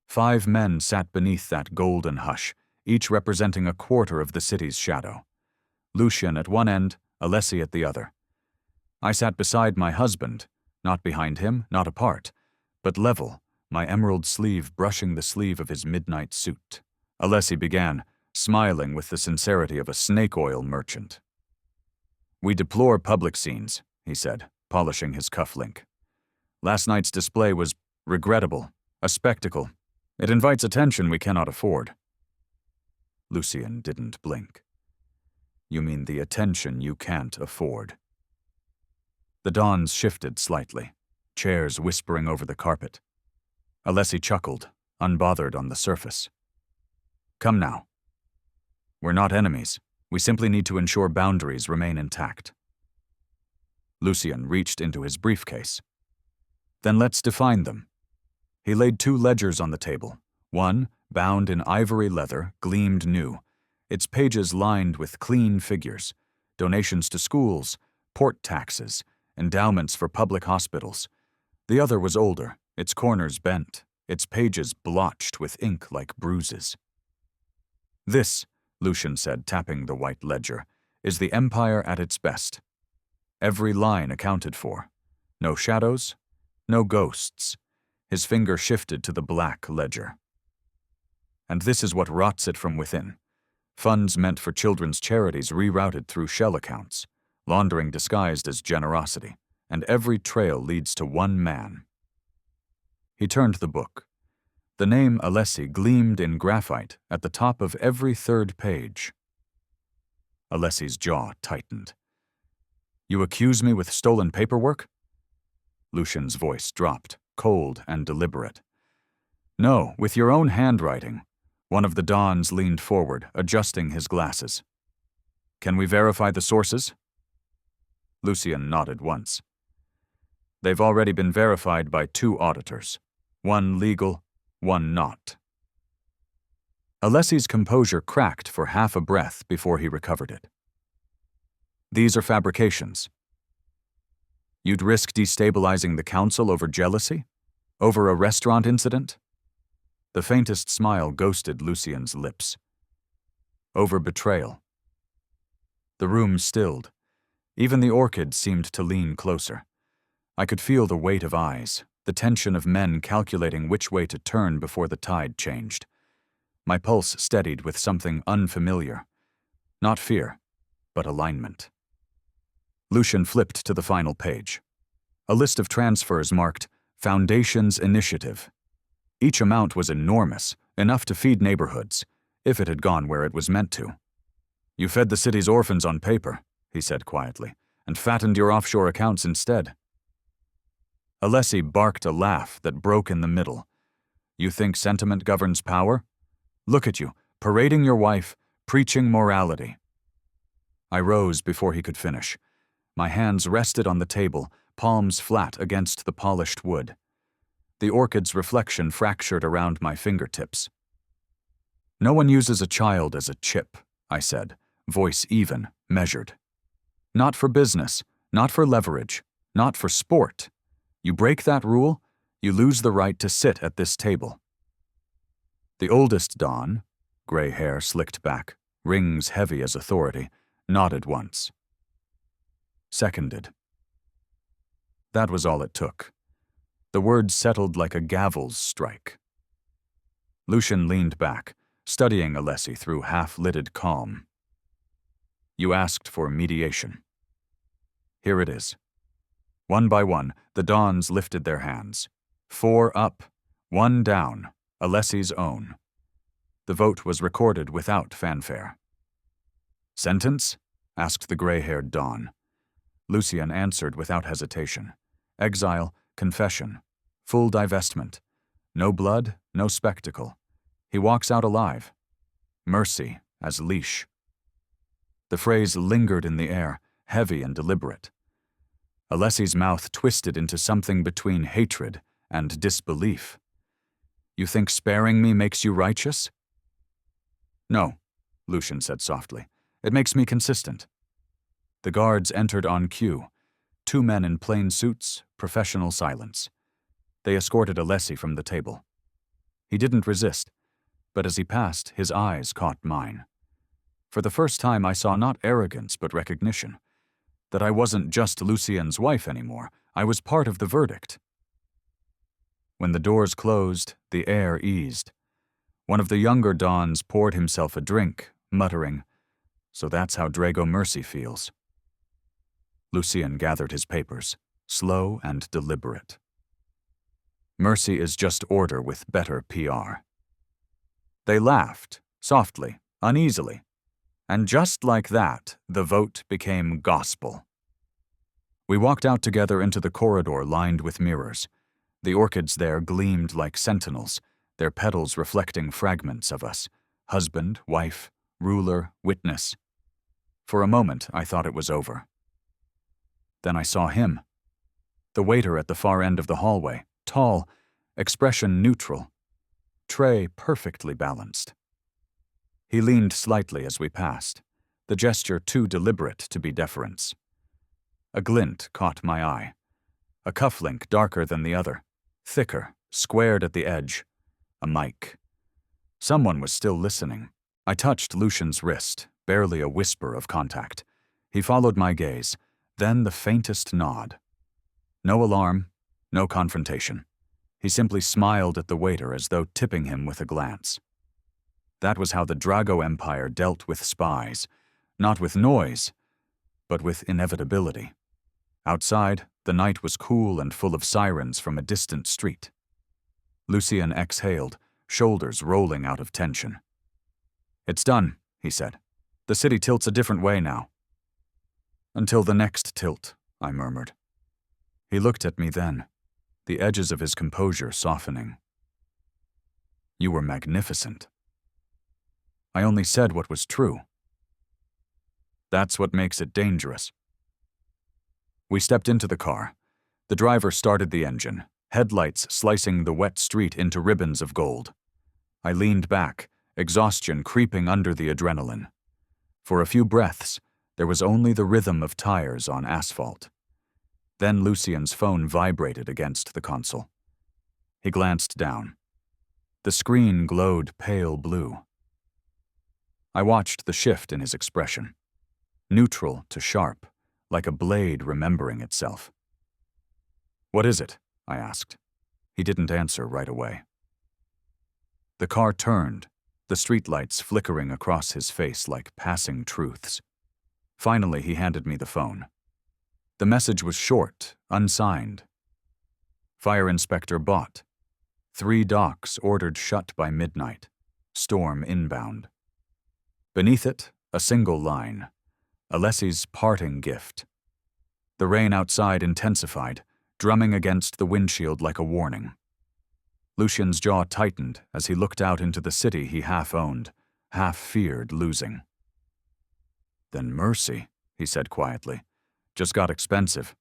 5 men sat beneath that golden hush, each representing a quarter of the city's shadow. Lucian at one end, Alessi at the other. I sat beside my husband, not behind him, not apart, but level, my emerald sleeve brushing the sleeve of his midnight suit. Alessi began, smiling with the sincerity of a snake oil merchant. "We deplore public scenes," he said, polishing his cufflink. "Last night's display was regrettable, a spectacle. It invites attention we cannot afford." Lucian didn't blink. "You mean the attention you can't afford." The dawns shifted slightly, chairs whispering over the carpet. Alessi chuckled, unbothered on the surface. "Come now. We're not enemies. We simply need to ensure boundaries remain intact." Lucian reached into his briefcase. "Then let's define them." He laid 2 ledgers on the table. One, bound in ivory leather, gleamed new, its pages lined with clean figures, donations to schools, port taxes, endowments for public hospitals. The other was older, its corners bent, its pages blotched with ink like bruises. "This," Lucian said, tapping the white ledger, "is the empire at its best. Every line accounted for. No shadows, no ghosts." His finger shifted to the black ledger. "And this is what rots it from within. Funds meant for children's charities rerouted through shell accounts, laundering disguised as generosity, and every trail leads to one man." He turned the book. The name Alessi gleamed in graphite at the top of every 3rd page. Alessi's jaw tightened. "You accuse me with stolen paperwork?" Lucian's voice dropped, cold and deliberate. "No, with your own handwriting." One of the dons leaned forward, adjusting his glasses. "Can we verify the sources?" Lucian nodded once. "They've already been verified by 2 auditors. One legal, one not." Alessi's composure cracked for half a breath before he recovered it. "These are fabrications." "You'd risk destabilizing the council over jealousy? Over a restaurant incident?" The faintest smile ghosted Lucian's lips. "Over betrayal." The room stilled. Even the orchids seemed to lean closer. I could feel the weight of eyes, the tension of men calculating which way to turn before the tide changed. My pulse steadied with something unfamiliar. Not fear, but alignment. Lucian flipped to the final page. A list of transfers marked Foundation's Initiative. Each amount was enormous, enough to feed neighborhoods, if it had gone where it was meant to. "You fed the city's orphans on paper," he said quietly, "and fattened your offshore accounts instead." Alessi barked a laugh that broke in the middle. "You think sentiment governs power? Look at you, parading your wife, preaching morality." I rose before he could finish. My hands rested on the table, palms flat against the polished wood. The orchid's reflection fractured around my fingertips. "No one uses a child as a chip," I said, voice even, measured. "Not for business, not for leverage, not for sport. You break that rule, you lose the right to sit at this table." The oldest Don, gray hair slicked back, rings heavy as authority, nodded once. Seconded. That was all it took. The words settled like a gavel's strike. Lucian leaned back, studying Alessi through half-lidded calm. "You asked for mediation. Here it is." One by one, the Dons lifted their hands. 4 up, 1 down, Alessi's own. The vote was recorded without fanfare. "Sentence?" asked the gray-haired Don. Lucian answered without hesitation. "Exile, confession, full divestment. No blood, no spectacle. He walks out alive. Mercy as leash." The phrase lingered in the air, heavy and deliberate. Alessi's mouth twisted into something between hatred and disbelief. "You think sparing me makes you righteous?" "No," Lucian said softly. It makes me consistent. The guards entered on cue. 2 men in plain suits, professional silence. They escorted Alessi from the table. He didn't resist, but as he passed, his eyes caught mine. For the first time, I saw not arrogance, but recognition. That I wasn't just Lucien's wife anymore. I was part of the verdict. When the doors closed, the air eased. One of the younger dons poured himself a drink, muttering, "So that's how Drago Mercy feels." Lucien gathered his papers, slow and deliberate. Mercy is just order with better PR. They laughed, softly, uneasily. And just like that, the vote became gospel. We walked out together into the corridor lined with mirrors. The orchids there gleamed like sentinels, their petals reflecting fragments of us, husband, wife, ruler, witness. For a moment, I thought it was over. Then I saw him. The waiter at the far end of the hallway, tall, expression neutral, tray perfectly balanced. He leaned slightly as we passed, the gesture too deliberate to be deference. A glint caught my eye. A cufflink darker than the other, thicker, squared at the edge. A mic. Someone was still listening. I touched Lucian's wrist, barely a whisper of contact. He followed my gaze, then the faintest nod. No alarm, no confrontation. He simply smiled at the waiter as though tipping him with a glance. That was how the Drago Empire dealt with spies, not with noise, but with inevitability. Outside, the night was cool and full of sirens from a distant street. Lucien exhaled, shoulders rolling out of tension. "It's done," he said. "The city tilts a different way now." "Until the next tilt," I murmured. He looked at me then, the edges of his composure softening. "You were magnificent." I only said what was true. That's what makes it dangerous. We stepped into the car. The driver started the engine, headlights slicing the wet street into ribbons of gold. I leaned back, exhaustion creeping under the adrenaline. For a few breaths, there was only the rhythm of tires on asphalt. Then Lucien's phone vibrated against the console. He glanced down. The screen glowed pale blue. I watched the shift in his expression. Neutral to sharp, like a blade remembering itself. "What is it?" I asked. He didn't answer right away. The car turned, the streetlights flickering across his face like passing truths. Finally, he handed me the phone. The message was short, unsigned. Fire Inspector Bott. 3 docks ordered shut by midnight. Storm inbound. Beneath it, a single line. Alessi's parting gift. The rain outside intensified, drumming against the windshield like a warning. Lucien's jaw tightened as he looked out into the city he half owned, half feared losing. "Then Mercy," he said quietly, "just got expensive."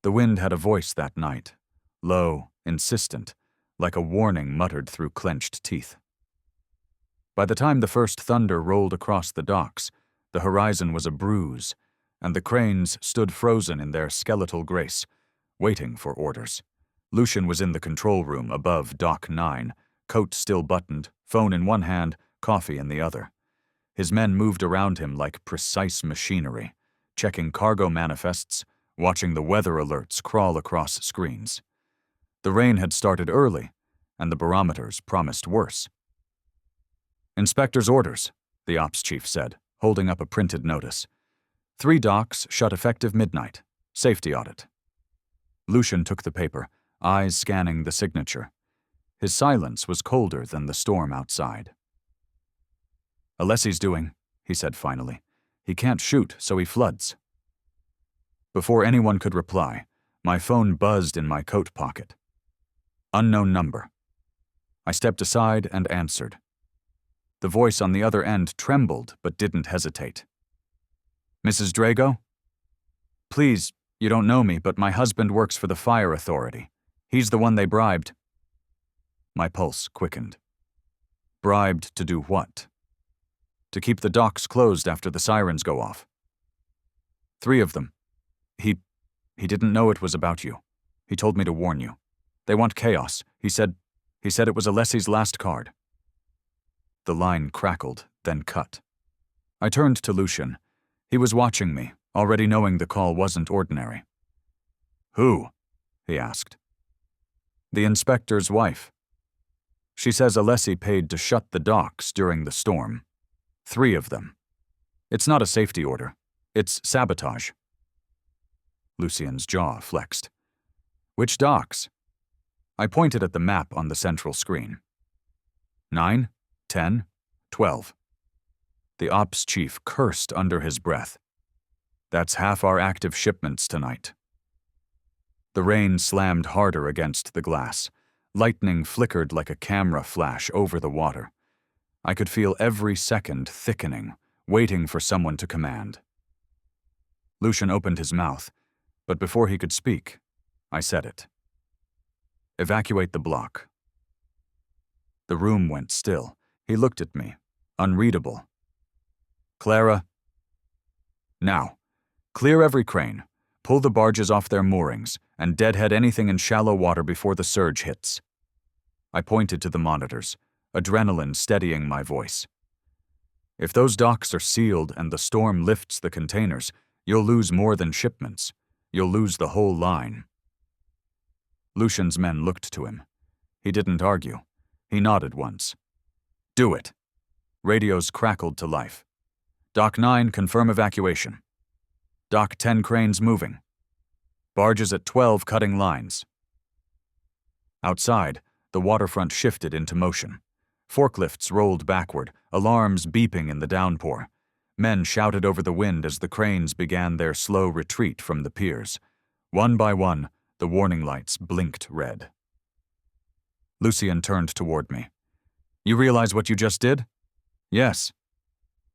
The wind had a voice that night, low, insistent, like a warning muttered through clenched teeth. By the time the first thunder rolled across the docks, the horizon was a bruise, and the cranes stood frozen in their skeletal grace, waiting for orders. Lucian was in the control room above Dock 9, coat still buttoned, phone in one hand, coffee in the other. His men moved around him like precise machinery, checking cargo manifests, watching the weather alerts crawl across screens. The rain had started early, and the barometers promised worse. "Inspector's orders," the ops chief said, holding up a printed notice. 3 docks shut effective midnight. Safety audit. Lucian took the paper, eyes scanning the signature. His silence was colder than the storm outside. "Alessi's doing," he said finally. "He can't shoot, so he floods." Before anyone could reply, my phone buzzed in my coat pocket. Unknown number. I stepped aside and answered. The voice on the other end trembled but didn't hesitate. "Mrs. Drago? Please, you don't know me, but my husband works for the fire authority. He's the one they bribed." My pulse quickened. Bribed to do what? To keep the docks closed after the sirens go off. 3 of them. He didn't know it was about you. He told me to warn you. They want chaos. He said it was Alessi's last card. The line crackled, then cut. I turned to Lucian. He was watching me, already knowing the call wasn't ordinary. Who? He asked. The inspector's wife. She says Alessi paid to shut the docks during the storm. 3 of them. It's not a safety order. It's sabotage. Lucian's jaw flexed. Which docks? I pointed at the map on the central screen. 9, 10, 12. The ops chief cursed under his breath. That's half our active shipments tonight. The rain slammed harder against the glass. Lightning flickered like a camera flash over the water. I could feel every second thickening, waiting for someone to command. Lucian opened his mouth, but before he could speak, I said it. Evacuate the block. The room went still. He looked at me, unreadable. Clara. Now, clear every crane, pull the barges off their moorings, and deadhead anything in shallow water before the surge hits. I pointed to the monitors, adrenaline steadying my voice. If those docks are sealed and the storm lifts the containers, you'll lose more than shipments. You'll lose the whole line. Lucian's men looked to him. He didn't argue. He nodded once. Do it. Radios crackled to life. Dock 9, confirm evacuation. Dock 10 cranes moving. Barges at 12 cutting lines. Outside, the waterfront shifted into motion. Forklifts rolled backward, alarms beeping in the downpour. Men shouted over the wind as the cranes began their slow retreat from the piers. One by one, the warning lights blinked red. Lucian turned toward me. You realize what you just did? Yes.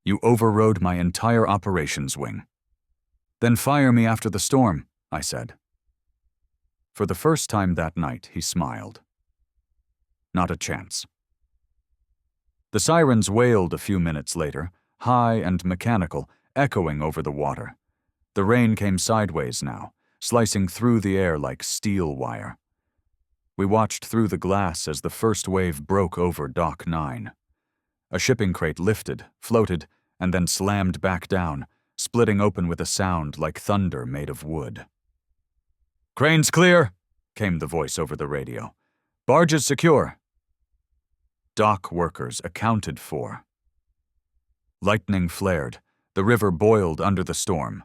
You overrode my entire operations wing. Then fire me after the storm, I said. For the first time that night, he smiled. Not a chance. The sirens wailed a few minutes later, high and mechanical, echoing over the water. The rain came sideways now, slicing through the air like steel wire. We watched through the glass as the first wave broke over Dock 9. A shipping crate lifted, floated, and then slammed back down, splitting open with a sound like thunder made of wood. "Cranes clear," came the voice over the radio. "Barges secure." Dock workers accounted for. Lightning flared, the river boiled under the storm.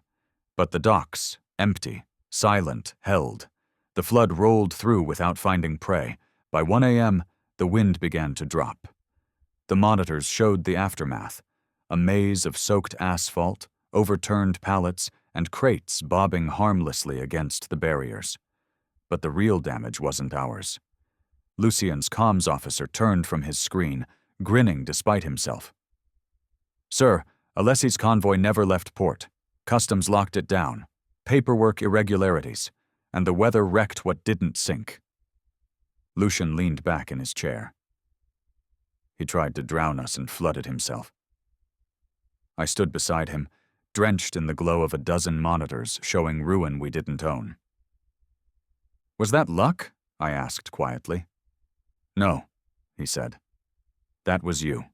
But the docks, empty, silent, held. The flood rolled through without finding prey. By 1 a.m., the wind began to drop. The monitors showed the aftermath, a maze of soaked asphalt, overturned pallets, and crates bobbing harmlessly against the barriers. But the real damage wasn't ours. Lucian's comms officer turned from his screen, grinning despite himself. "Sir, Alessi's convoy never left port. Customs locked it down. Paperwork irregularities. And the weather wrecked what didn't sink." Lucian leaned back in his chair. He tried to drown us and flooded himself. I stood beside him, drenched in the glow of a dozen monitors showing ruin we didn't own. "Was that luck?" I asked quietly. "No," he said. "That was you."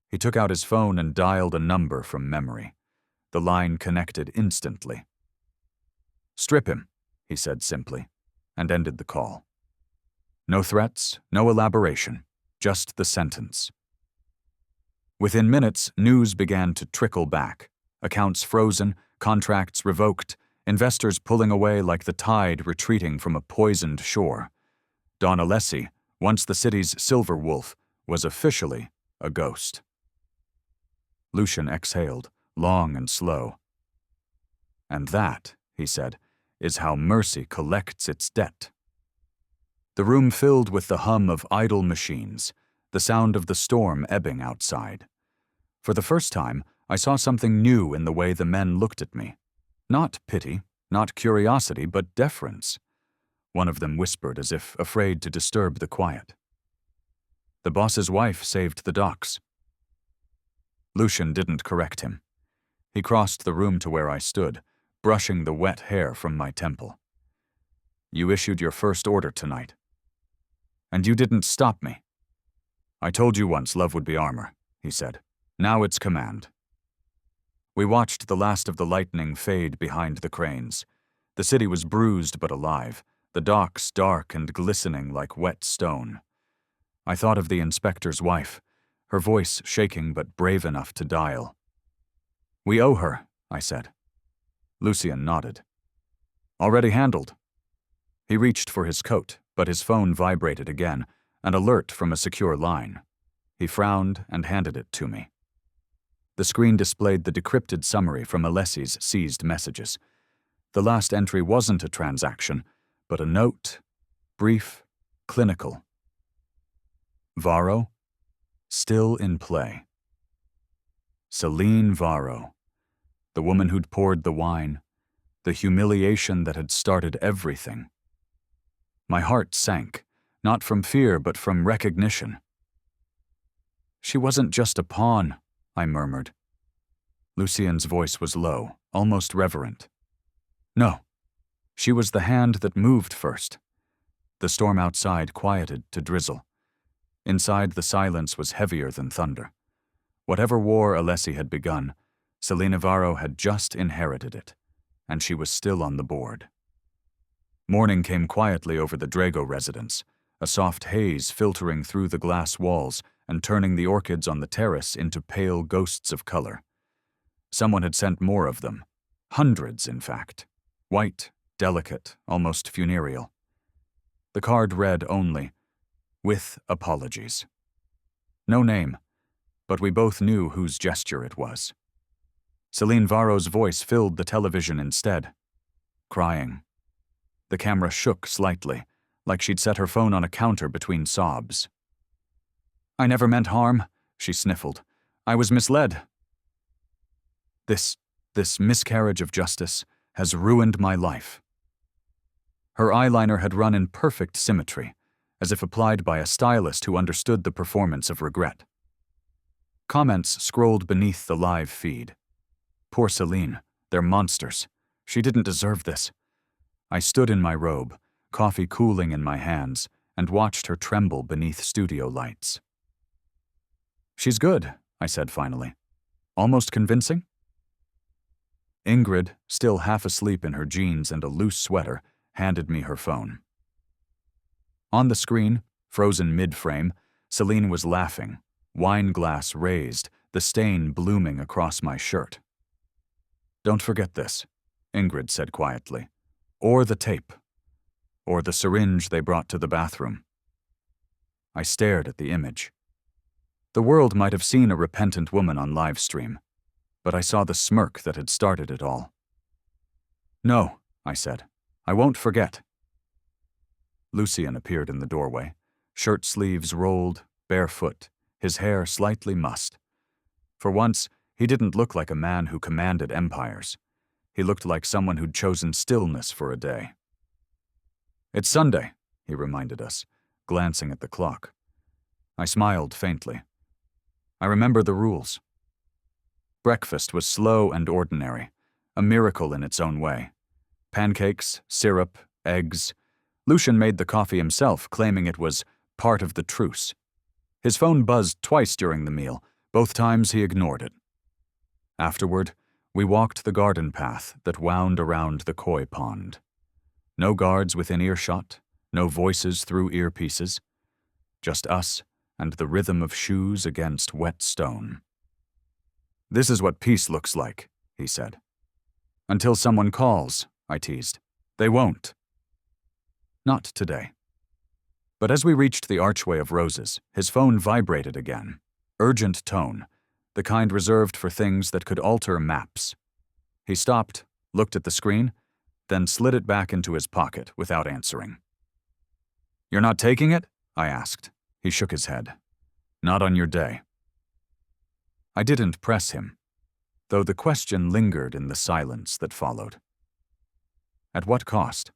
He took out his phone and dialed a number from memory. The line connected instantly. "Strip him," he said simply, and ended the call. No threats, no elaboration, just the sentence. Within minutes, news began to trickle back. Accounts frozen, contracts revoked, investors pulling away like the tide retreating from a poisoned shore. Don Alessi, once the city's silver wolf, was officially a ghost. Lucian exhaled, long and slow. "And that," he said, "is how mercy collects its debt." The room filled with the hum of idle machines, the sound of the storm ebbing outside. For the first time, I saw something new in the way the men looked at me. Not pity, not curiosity, but deference. One of them whispered as if afraid to disturb the quiet. "The boss's wife saved the docks." Lucian didn't correct him. He crossed the room to where I stood, brushing the wet hair from my temple. You issued your first order tonight. And you didn't stop me. I told you once love would be armor, he said. Now it's command. We watched the last of the lightning fade behind the cranes. The city was bruised but alive, the docks dark and glistening like wet stone. I thought of the inspector's wife, her voice shaking but brave enough to dial. We owe her, I said. Lucian nodded. Already handled. He reached for his coat, but his phone vibrated again, an alert from a secure line. He frowned and handed it to me. The screen displayed the decrypted summary from Alessi's seized messages. The last entry wasn't a transaction, but a note, brief, clinical. Varro, still in play. Celine Varro, the woman who'd poured the wine, the humiliation that had started everything. My heart sank, not from fear but from recognition. She wasn't just a pawn, I murmured. Lucian's voice was low, almost reverent. No, she was the hand that moved first. The storm outside quieted to drizzle. Inside, the silence was heavier than thunder. Whatever war Alessi had begun, Selena Varro had just inherited it, and she was still on the board. Morning came quietly over the Drago residence, a soft haze filtering through the glass walls and turning the orchids on the terrace into pale ghosts of color. Someone had sent more of them, hundreds in fact, white, delicate, almost funereal. The card read only, "With apologies." No name, but we both knew whose gesture it was. Celine Varro's voice filled the television instead, crying. The camera shook slightly, like she'd set her phone on a counter between sobs. I never meant harm, she sniffled. I was misled. This miscarriage of justice has ruined my life. Her eyeliner had run in perfect symmetry, as if applied by a stylist who understood the performance of regret. Comments scrolled beneath the live feed. Poor Celine, they're monsters. She didn't deserve this. I stood in my robe, coffee cooling in my hands, and watched her tremble beneath studio lights. She's good, I said finally. Almost convincing? Ingrid, still half asleep in her jeans and a loose sweater, handed me her phone. On the screen, frozen mid-frame, Celine was laughing, wine glass raised, the stain blooming across my shirt. Don't forget this, Ingrid said quietly. Or the tape. Or the syringe they brought to the bathroom. I stared at the image. The world might have seen a repentant woman on live stream, but I saw the smirk that had started it all. No, I said. I won't forget. Lucian appeared in the doorway, shirt sleeves rolled, barefoot, his hair slightly mussed. For once, he didn't look like a man who commanded empires. He looked like someone who'd chosen stillness for a day. It's Sunday, he reminded us, glancing at the clock. I smiled faintly. I remember the rules. Breakfast was slow and ordinary, a miracle in its own way. Pancakes, syrup, eggs. Lucian made the coffee himself, claiming it was part of the truce. His phone buzzed twice during the meal, both times he ignored it. Afterward, we walked the garden path that wound around the koi pond. No guards within earshot, no voices through earpieces. Just us and the rhythm of shoes against wet stone. This is what peace looks like, he said. Until someone calls, I teased. They won't. Not today. But as we reached the archway of roses, his phone vibrated again. Urgent tone, the kind reserved for things that could alter maps. He stopped, looked at the screen, then slid it back into his pocket without answering. You're not taking it? I asked. He shook his head. Not on your day. I didn't press him, though the question lingered in the silence that followed. At what cost?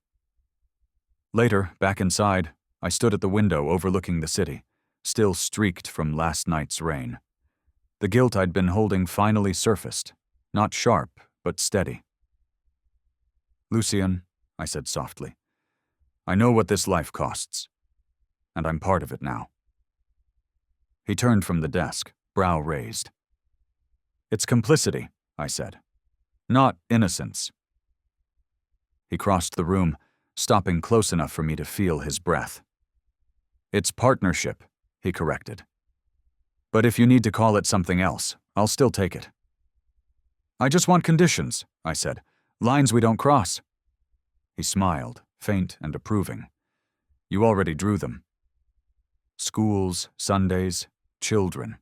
Later, back inside, I stood at the window overlooking the city, still streaked from last night's rain. The guilt I'd been holding finally surfaced, not sharp, but steady. "Lucien," I said softly, "I know what this life costs, and I'm part of it now." He turned from the desk, brow raised. "It's complicity," I said, "not innocence." He crossed the room, stopping close enough for me to feel his breath. "It's partnership," he corrected. "But if you need to call it something else, I'll still take it." "I just want conditions," I said. "Lines we don't cross." He smiled, faint and approving. "You already drew them. Schools, Sundays, children."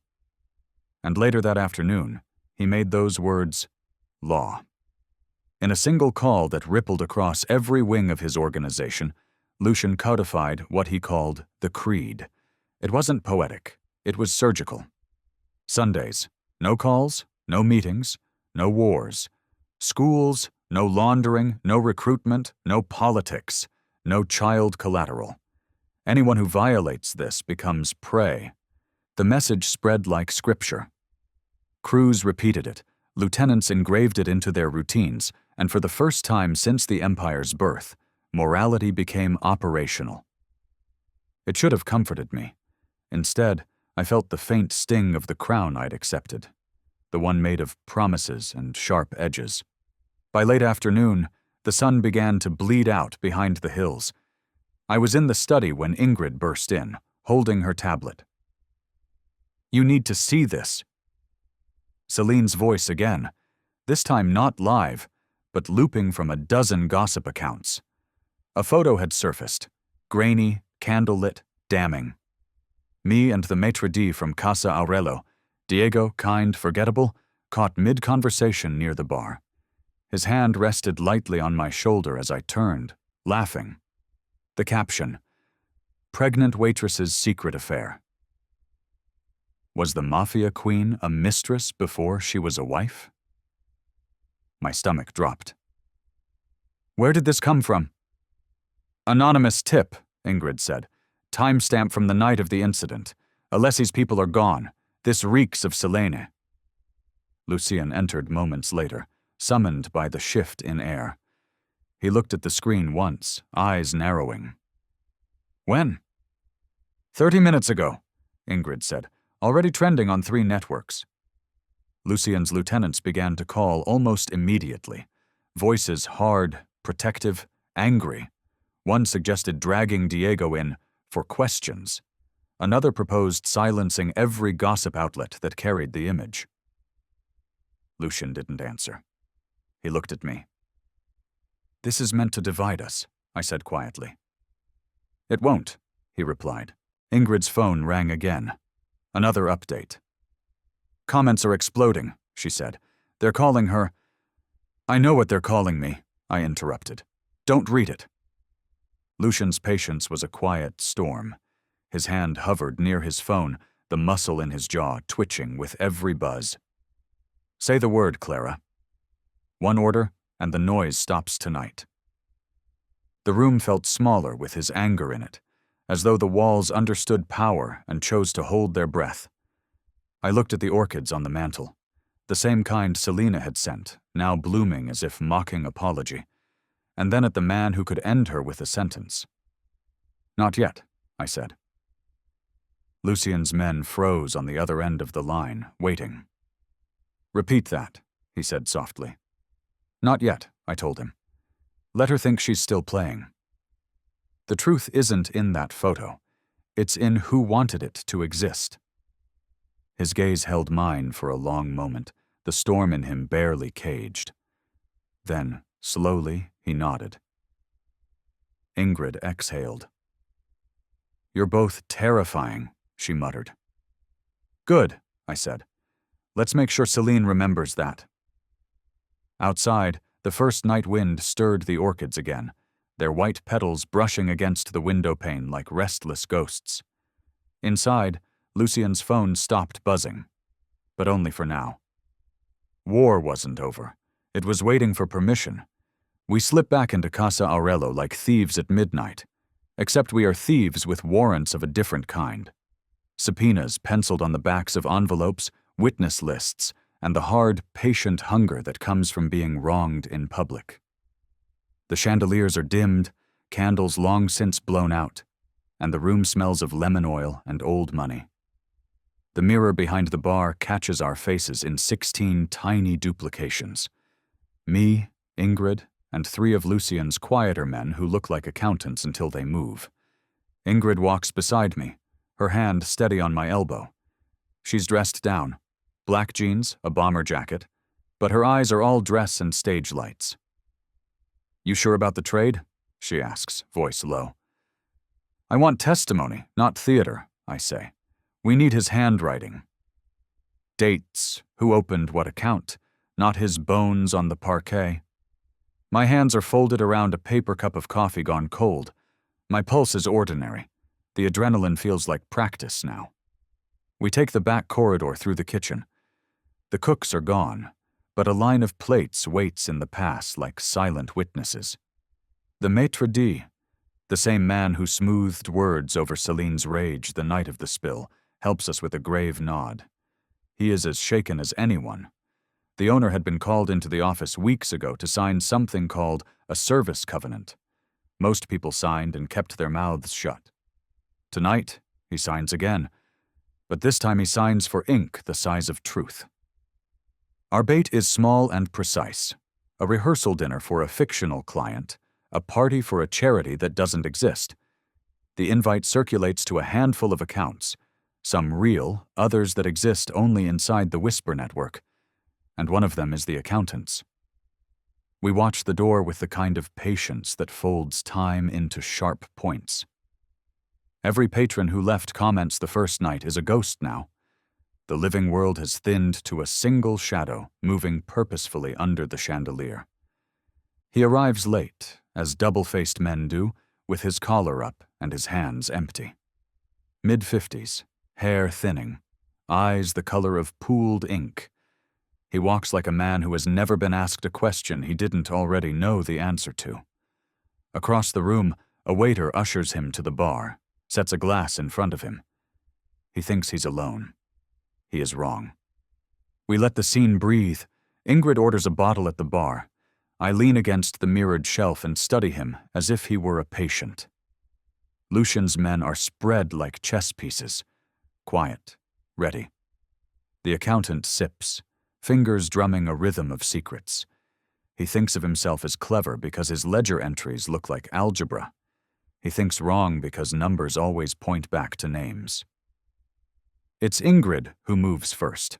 And later that afternoon, he made those words law. In a single call that rippled across every wing of his organization, Lucien codified what he called the creed. It wasn't poetic, it was surgical. Sundays, no calls, no meetings, no wars. Schools, no laundering, no recruitment, no politics, no child collateral. Anyone who violates this becomes prey. The message spread like scripture. Crews repeated it, lieutenants engraved it into their routines, and for the first time since the Empire's birth, morality became operational. It should have comforted me. Instead, I felt the faint sting of the crown I'd accepted, the one made of promises and sharp edges. By late afternoon, the sun began to bleed out behind the hills. I was in the study when Ingrid burst in, holding her tablet. "You need to see this." Celine's voice again, this time not live, but looping from a dozen gossip accounts. A photo had surfaced, grainy, candlelit, damning. Me and the maitre d' from Casa Aurelio, Diego, kind, forgettable, caught mid-conversation near the bar. His hand rested lightly on my shoulder as I turned, laughing. The caption, "Pregnant Waitress's Secret Affair." Was the Mafia queen a mistress before she was a wife? My stomach dropped. "Where did this come from?" "Anonymous tip," Ingrid said. "Timestamp from the night of the incident. Alessi's people are gone. This reeks of Selene." Lucien entered moments later, summoned by the shift in air. He looked at the screen once, eyes narrowing. "When?" 30 minutes ago, Ingrid said. "Already trending on 3 networks." Lucien's lieutenants began to call almost immediately. Voices hard, protective, angry. One suggested dragging Diego in for questions. Another proposed silencing every gossip outlet that carried the image. Lucien didn't answer. He looked at me. "This is meant to divide us," I said quietly. "It won't," he replied. Ingrid's phone rang again. Another update. "Comments are exploding," she said. "They're calling her—" "I know what they're calling me," I interrupted. "Don't read it." Lucien's patience was a quiet storm. His hand hovered near his phone, the muscle in his jaw twitching with every buzz. "Say the word, Clara. One order, and the noise stops tonight." The room felt smaller with his anger in it, as though the walls understood power and chose to hold their breath. I looked at the orchids on the mantel, the same kind Selena had sent, now blooming as if mocking apology, and then at the man who could end her with a sentence. "Not yet," I said. Lucien's men froze on the other end of the line, waiting. "Repeat that," he said softly. "Not yet," I told him. "Let her think she's still playing. The truth isn't in that photo. It's in who wanted it to exist." His gaze held mine for a long moment, the storm in him barely caged. Then, slowly, he nodded. Ingrid exhaled. "You're both terrifying," she muttered. "Good," I said. "Let's make sure Selene remembers that." Outside, the first night wind stirred the orchids again, their white petals brushing against the window pane like restless ghosts. Inside, Lucien's phone stopped buzzing, but only for now. War wasn't over. It was waiting for permission. We slip back into Casa Aurelio like thieves at midnight, except we are thieves with warrants of a different kind. Subpoenas penciled on the backs of envelopes witness lists, and the hard, patient hunger that comes from being wronged in public. The chandeliers are dimmed, candles long since blown out, and the room smells of lemon oil and old money. The mirror behind the bar catches our faces in 16 tiny duplications. Me, Ingrid, and 3 of Lucien's quieter men who look like accountants until they move. Ingrid walks beside me, her hand steady on my elbow. She's dressed down, black jeans, a bomber jacket, but her eyes are all dress and stage lights. "You sure about the trade?" she asks, voice low. "I want testimony, not theater," I say. "We need his handwriting. Dates, who opened what account, not his bones on the parquet." My hands are folded around a paper cup of coffee gone cold. My pulse is ordinary. The adrenaline feels like practice now. We take the back corridor through the kitchen. The cooks are gone, but a line of plates waits in the pass like silent witnesses. The maitre d', the same man who smoothed words over Celine's rage the night of the spill, helps us with a grave nod. He is as shaken as anyone. The owner had been called into the office weeks ago to sign something called a service covenant. Most people signed and kept their mouths shut. Tonight, he signs again, but this time he signs for ink the size of truth. Our bait is small and precise. A rehearsal dinner for a fictional client, a party for a charity that doesn't exist. The invite circulates to a handful of accounts, some real, others that exist only inside the Whisper network, and one of them is the accountant's. We watch the door with the kind of patience that folds time into sharp points. Every patron who left comments the first night is a ghost now. The living world has thinned to a single shadow moving purposefully under the chandelier. He arrives late, as double-faced men do, with his collar up and his hands empty. Mid-50s, hair thinning, eyes the color of pooled ink. He walks like a man who has never been asked a question he didn't already know the answer to. Across the room, a waiter ushers him to the bar, sets a glass in front of him. He thinks he's alone. He is wrong. We let the scene breathe. Ingrid orders a bottle at the bar. I lean against the mirrored shelf and study him as if he were a patient. Lucien's men are spread like chess pieces, quiet, ready. The accountant sips, fingers drumming a rhythm of secrets. He thinks of himself as clever because his ledger entries look like algebra. He thinks wrong because numbers always point back to names. It's Ingrid who moves first.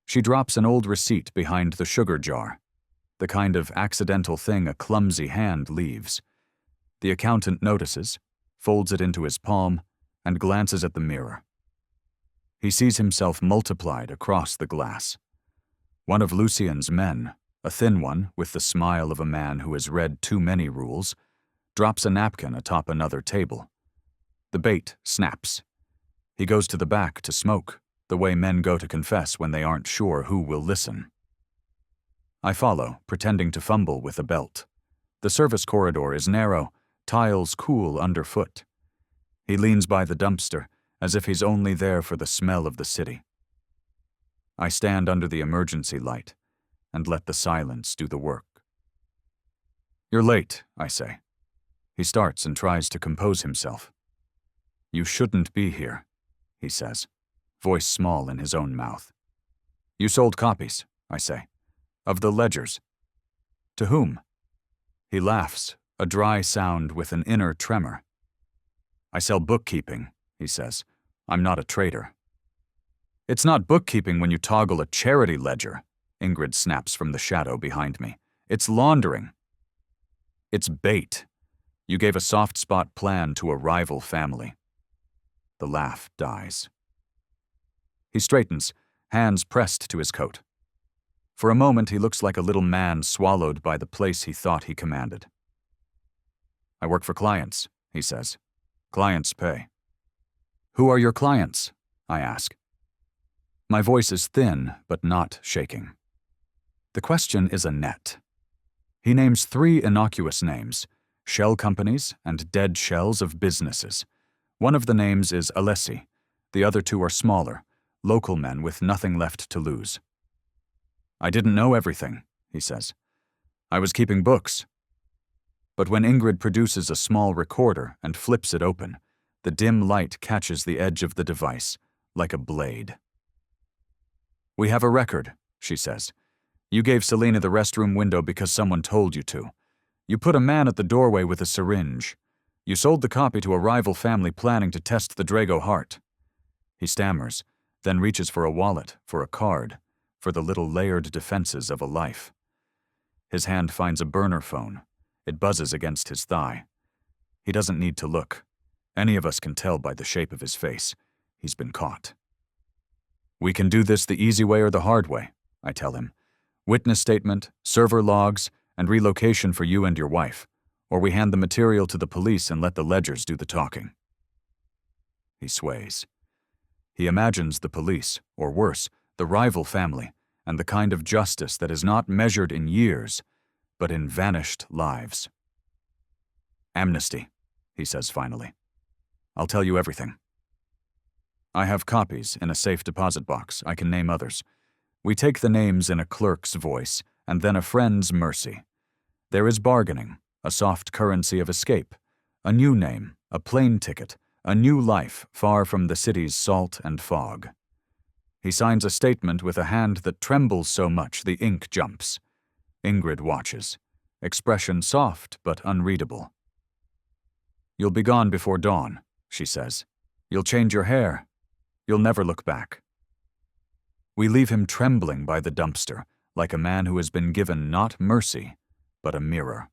She drops an old receipt behind the sugar jar, the kind of accidental thing a clumsy hand leaves. The accountant notices, folds it into his palm, and glances at the mirror. He sees himself multiplied across the glass. One of Lucien's men, a thin one with the smile of a man who has read too many rules, drops a napkin atop another table. The bait snaps. He goes to the back to smoke, the way men go to confess when they aren't sure who will listen. I follow, pretending to fumble with a belt. The service corridor is narrow, tiles cool underfoot. He leans by the dumpster, as if he's only there for the smell of the city. I stand under the emergency light and let the silence do the work. "You're late," I say. He starts and tries to compose himself. "You shouldn't be here," he says, voice small in his own mouth. "You sold copies," I say, "of the ledgers." "To whom?" He laughs, a dry sound with an inner tremor. "I sell bookkeeping," he says. "I'm not a trader." "It's not bookkeeping when you toggle a charity ledger," Ingrid snaps from the shadow behind me. "It's laundering." "It's bait. You gave a soft spot plan to a rival family." The laugh dies. He straightens, hands pressed to his coat. For a moment he looks like a little man swallowed by the place he thought he commanded. "I work for clients," he says. "Clients pay." "Who are your clients?" I ask. My voice is thin, but not shaking. The question is a net. He names 3 innocuous names, shell companies and dead shells of businesses. One of the names is Alessi. The other 2 are smaller, local men with nothing left to lose. I didn't know everything, he says. I was keeping books. But when Ingrid produces a small recorder and flips it open, the dim light catches the edge of the device like a blade. We have a record, she says. You gave Selena the restroom window because someone told you to. You put a man at the doorway with a syringe. You sold the copy to a rival family planning to test the Drago heart. He stammers, then reaches for a wallet, for a card, for the little layered defenses of a life. His hand finds a burner phone. It buzzes against his thigh. He doesn't need to look. Any of us can tell by the shape of his face. He's been caught. We can do this the easy way or the hard way, I tell him. Witness statement, server logs, and relocation for you and your wife. Or we hand the material to the police and let the ledgers do the talking. He sways. He imagines the police, or worse, the rival family, and the kind of justice that is not measured in years, but in vanished lives. Amnesty, he says finally. I'll tell you everything. I have copies in a safe deposit box. I can name others. We take the names in a clerk's voice, and then a friend's mercy. There is bargaining, a soft currency of escape, a new name, a plane ticket, a new life far from the city's salt and fog. He signs a statement with a hand that trembles so much the ink jumps. Ingrid watches, expression soft but unreadable. You'll be gone before dawn, she says. You'll change your hair. You'll never look back. We leave him trembling by the dumpster, like a man who has been given not mercy, but a mirror.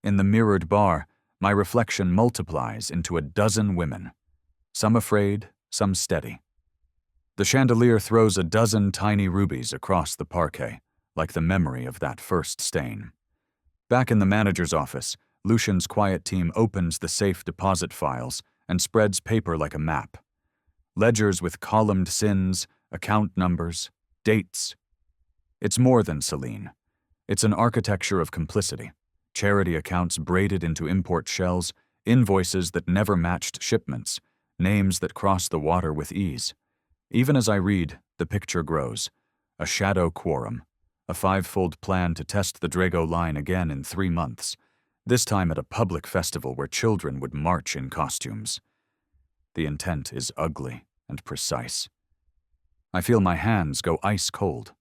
In the mirrored bar, my reflection multiplies into a dozen women, some afraid, some steady. The chandelier throws a dozen tiny rubies across the parquet, like the memory of that first stain. Back in the manager's office, Lucian's quiet team opens the safe deposit files and spreads paper like a map. Ledgers with columned sins, account numbers, dates. It's more than Celine. It's an architecture of complicity. Charity accounts braided into import shells, invoices that never matched shipments, names that cross the water with ease. Even as I read, the picture grows. A shadow quorum, a five-fold plan to test the Drago line again in 3 months, this time at a public festival where children would march in costumes. The intent is ugly and precise. I feel my hands go ice cold.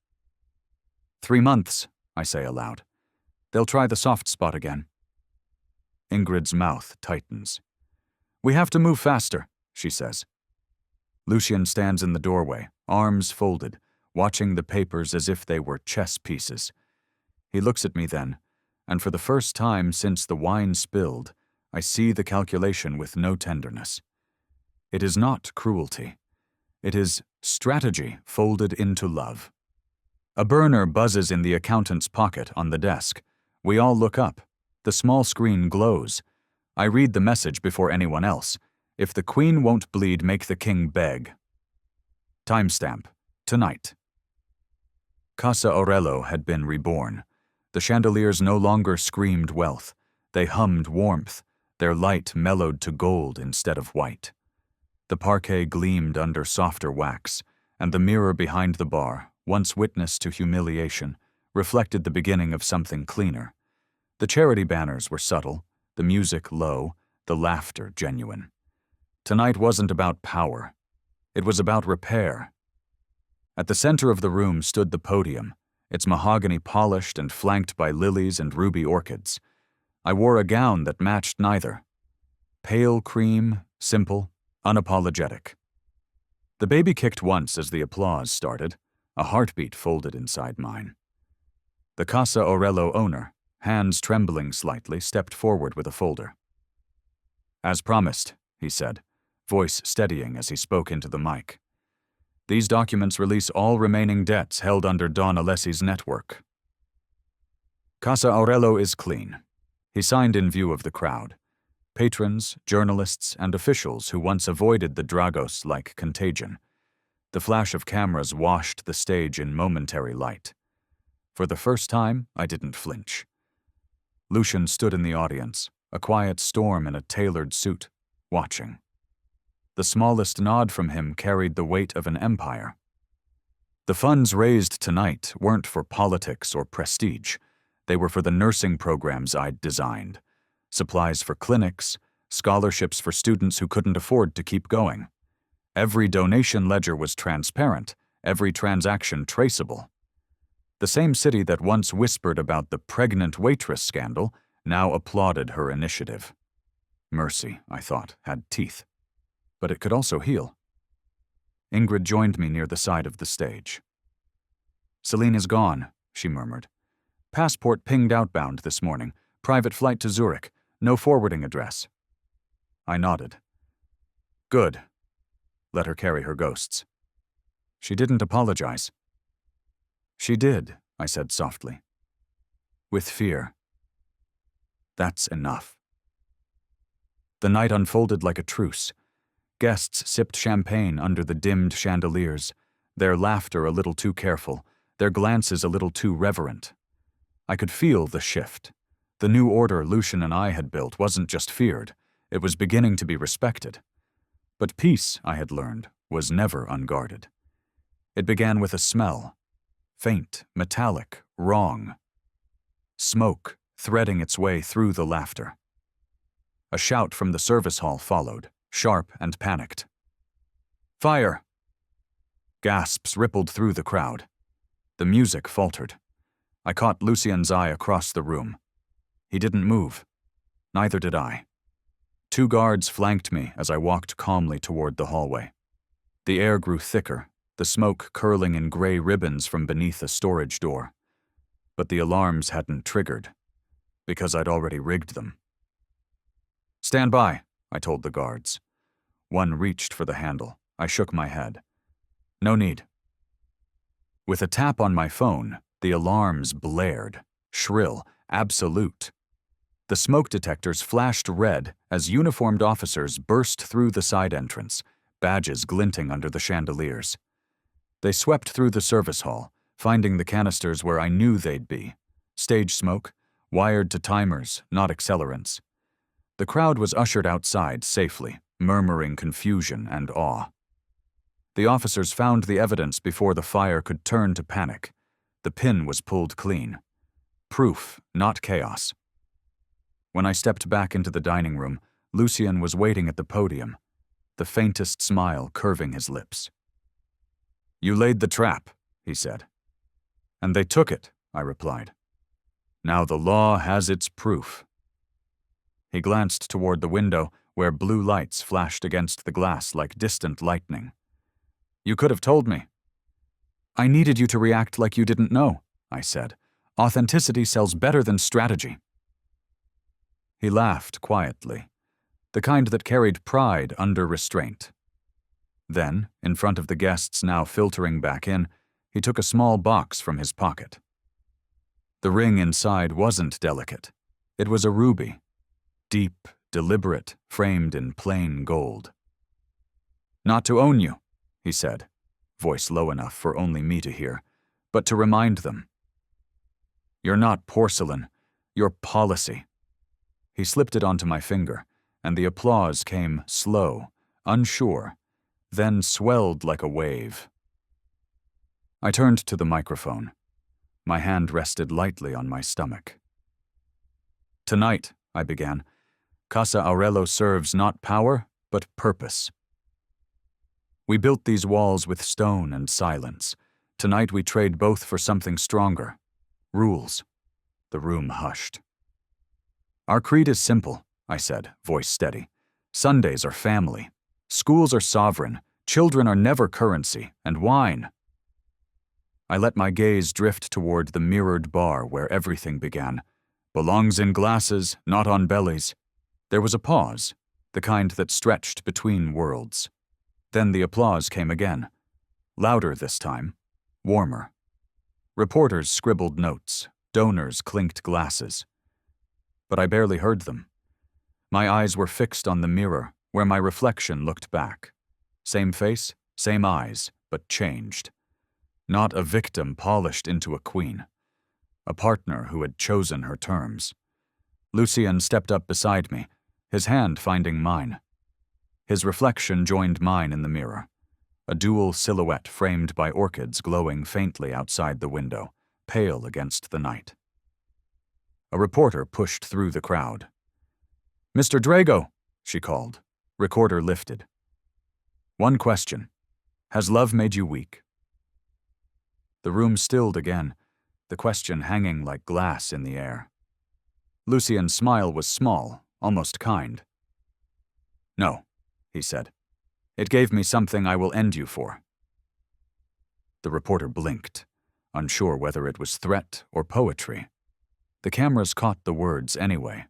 3 months, I say aloud. They'll try the soft spot again. Ingrid's mouth tightens. We have to move faster, she says. Lucian stands in the doorway, arms folded, watching the papers as if they were chess pieces. He looks at me then, and for the first time since the wine spilled, I see the calculation with no tenderness. It is not cruelty. It is strategy folded into love. A burner buzzes in the accountant's pocket on the desk. We all look up. The small screen glows. I read the message before anyone else. If the queen won't bleed, make the king beg. Timestamp. Tonight. Casa Aurelio had been reborn. The chandeliers no longer screamed wealth. They hummed warmth, their light mellowed to gold instead of white. The parquet gleamed under softer wax, and the mirror behind the bar, once witness to humiliation, reflected the beginning of something cleaner. The charity banners were subtle, the music low, the laughter genuine. Tonight wasn't about power. It was about repair. At the center of the room stood the podium, its mahogany polished and flanked by lilies and ruby orchids. I wore a gown that matched neither. Pale cream, simple, unapologetic. The baby kicked once as the applause started, a heartbeat folded inside mine. The Casa Aurelio owner, hands trembling slightly, stepped forward with a folder. As promised, he said, voice steadying as he spoke into the mic. These documents release all remaining debts held under Don Alessi's network. Casa Aurelio is clean. He signed in view of the crowd. Patrons, journalists, and officials who once avoided the Dragos like contagion. The flash of cameras washed the stage in momentary light. For the first time, I didn't flinch. Lucian stood in the audience, a quiet storm in a tailored suit, watching. The smallest nod from him carried the weight of an empire. The funds raised tonight weren't for politics or prestige. They were for the nursing programs I'd designed. Supplies for clinics, scholarships for students who couldn't afford to keep going. Every donation ledger was transparent, every transaction traceable. The same city that once whispered about the pregnant waitress scandal now applauded her initiative. Mercy, I thought, had teeth. But it could also heal. Ingrid joined me near the side of the stage. "Celine is gone," she murmured. "Passport pinged outbound this morning. Private flight to Zurich. No forwarding address." I nodded. "Good. Let her carry her ghosts." She didn't apologize. "She did," I said softly. "With fear. That's enough." The night unfolded like a truce. Guests sipped champagne under the dimmed chandeliers, their laughter a little too careful, their glances a little too reverent. I could feel the shift. The new order Lucian and I had built wasn't just feared, it was beginning to be respected. But peace, I had learned, was never unguarded. It began with a smell. Faint, metallic, wrong. Smoke threading its way through the laughter. A shout from the service hall followed, sharp and panicked. "Fire!" Gasps rippled through the crowd. The music faltered. I caught Lucien's eye across the room. He didn't move. Neither did I. 2 guards flanked me as I walked calmly toward the hallway. The air grew thicker, the smoke curling in gray ribbons from beneath a storage door. But the alarms hadn't triggered, because I'd already rigged them. "Stand by," I told the guards. One reached for the handle. I shook my head. "No need." With a tap on my phone, the alarms blared, shrill, absolute. The smoke detectors flashed red as uniformed officers burst through the side entrance, badges glinting under the chandeliers. They swept through the service hall, finding the canisters where I knew they'd be. Stage smoke, wired to timers, not accelerants. The crowd was ushered outside safely, murmuring confusion and awe. The officers found the evidence before the fire could turn to panic. The pin was pulled clean. Proof, not chaos. When I stepped back into the dining room, Lucien was waiting at the podium, the faintest smile curving his lips. "You laid the trap," he said. "And they took it," I replied. "Now the law has its proof." He glanced toward the window where blue lights flashed against the glass like distant lightning. "You could have told me." "I needed you to react like you didn't know," I said. "Authenticity sells better than strategy." He laughed quietly, the kind that carried pride under restraint. Then, in front of the guests now filtering back in, he took a small box from his pocket. The ring inside wasn't delicate. It was a ruby. Deep, deliberate, framed in plain gold. "Not to own you," he said, voice low enough for only me to hear, "but to remind them. You're not porcelain, you're policy." He slipped it onto my finger, and the applause came slow, unsure, then swelled like a wave. I turned to the microphone. My hand rested lightly on my stomach. "Tonight," I began, "Casa Aurelio serves not power, but purpose. We built these walls with stone and silence. Tonight we trade both for something stronger. Rules." The room hushed. "Our creed is simple," I said, voice steady. "Sundays are family. Schools are sovereign. Children are never currency, and wine." I let my gaze drift toward the mirrored bar where everything began. "Belongs in glasses, not on bellies." There was a pause, the kind that stretched between worlds. Then the applause came again. Louder this time, warmer. Reporters scribbled notes, donors clinked glasses. But I barely heard them. My eyes were fixed on the mirror, where my reflection looked back. Same face, same eyes, but changed. Not a victim polished into a queen. A partner who had chosen her terms. Lucien stepped up beside me, his hand finding mine. His reflection joined mine in the mirror, a dual silhouette framed by orchids glowing faintly outside the window, pale against the night. A reporter pushed through the crowd. "Mr. Drago," she called, recorder lifted. "One question. Has love made you weak?" The room stilled again, the question hanging like glass in the air. Lucian's smile was small, almost kind. "No," he said. "It gave me something I will end you for." The reporter blinked, unsure whether it was threat or poetry. The cameras caught the words anyway.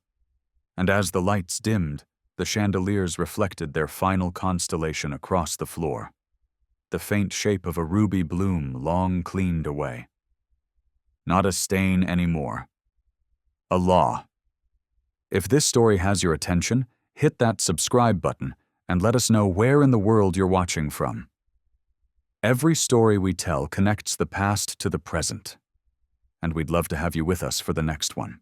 And as the lights dimmed, the chandeliers reflected their final constellation across the floor, the faint shape of a ruby bloom long cleaned away. Not a stain anymore. A law. If this story has your attention, hit that subscribe button and let us know where in the world you're watching from. Every story we tell connects the past to the present, and we'd love to have you with us for the next one.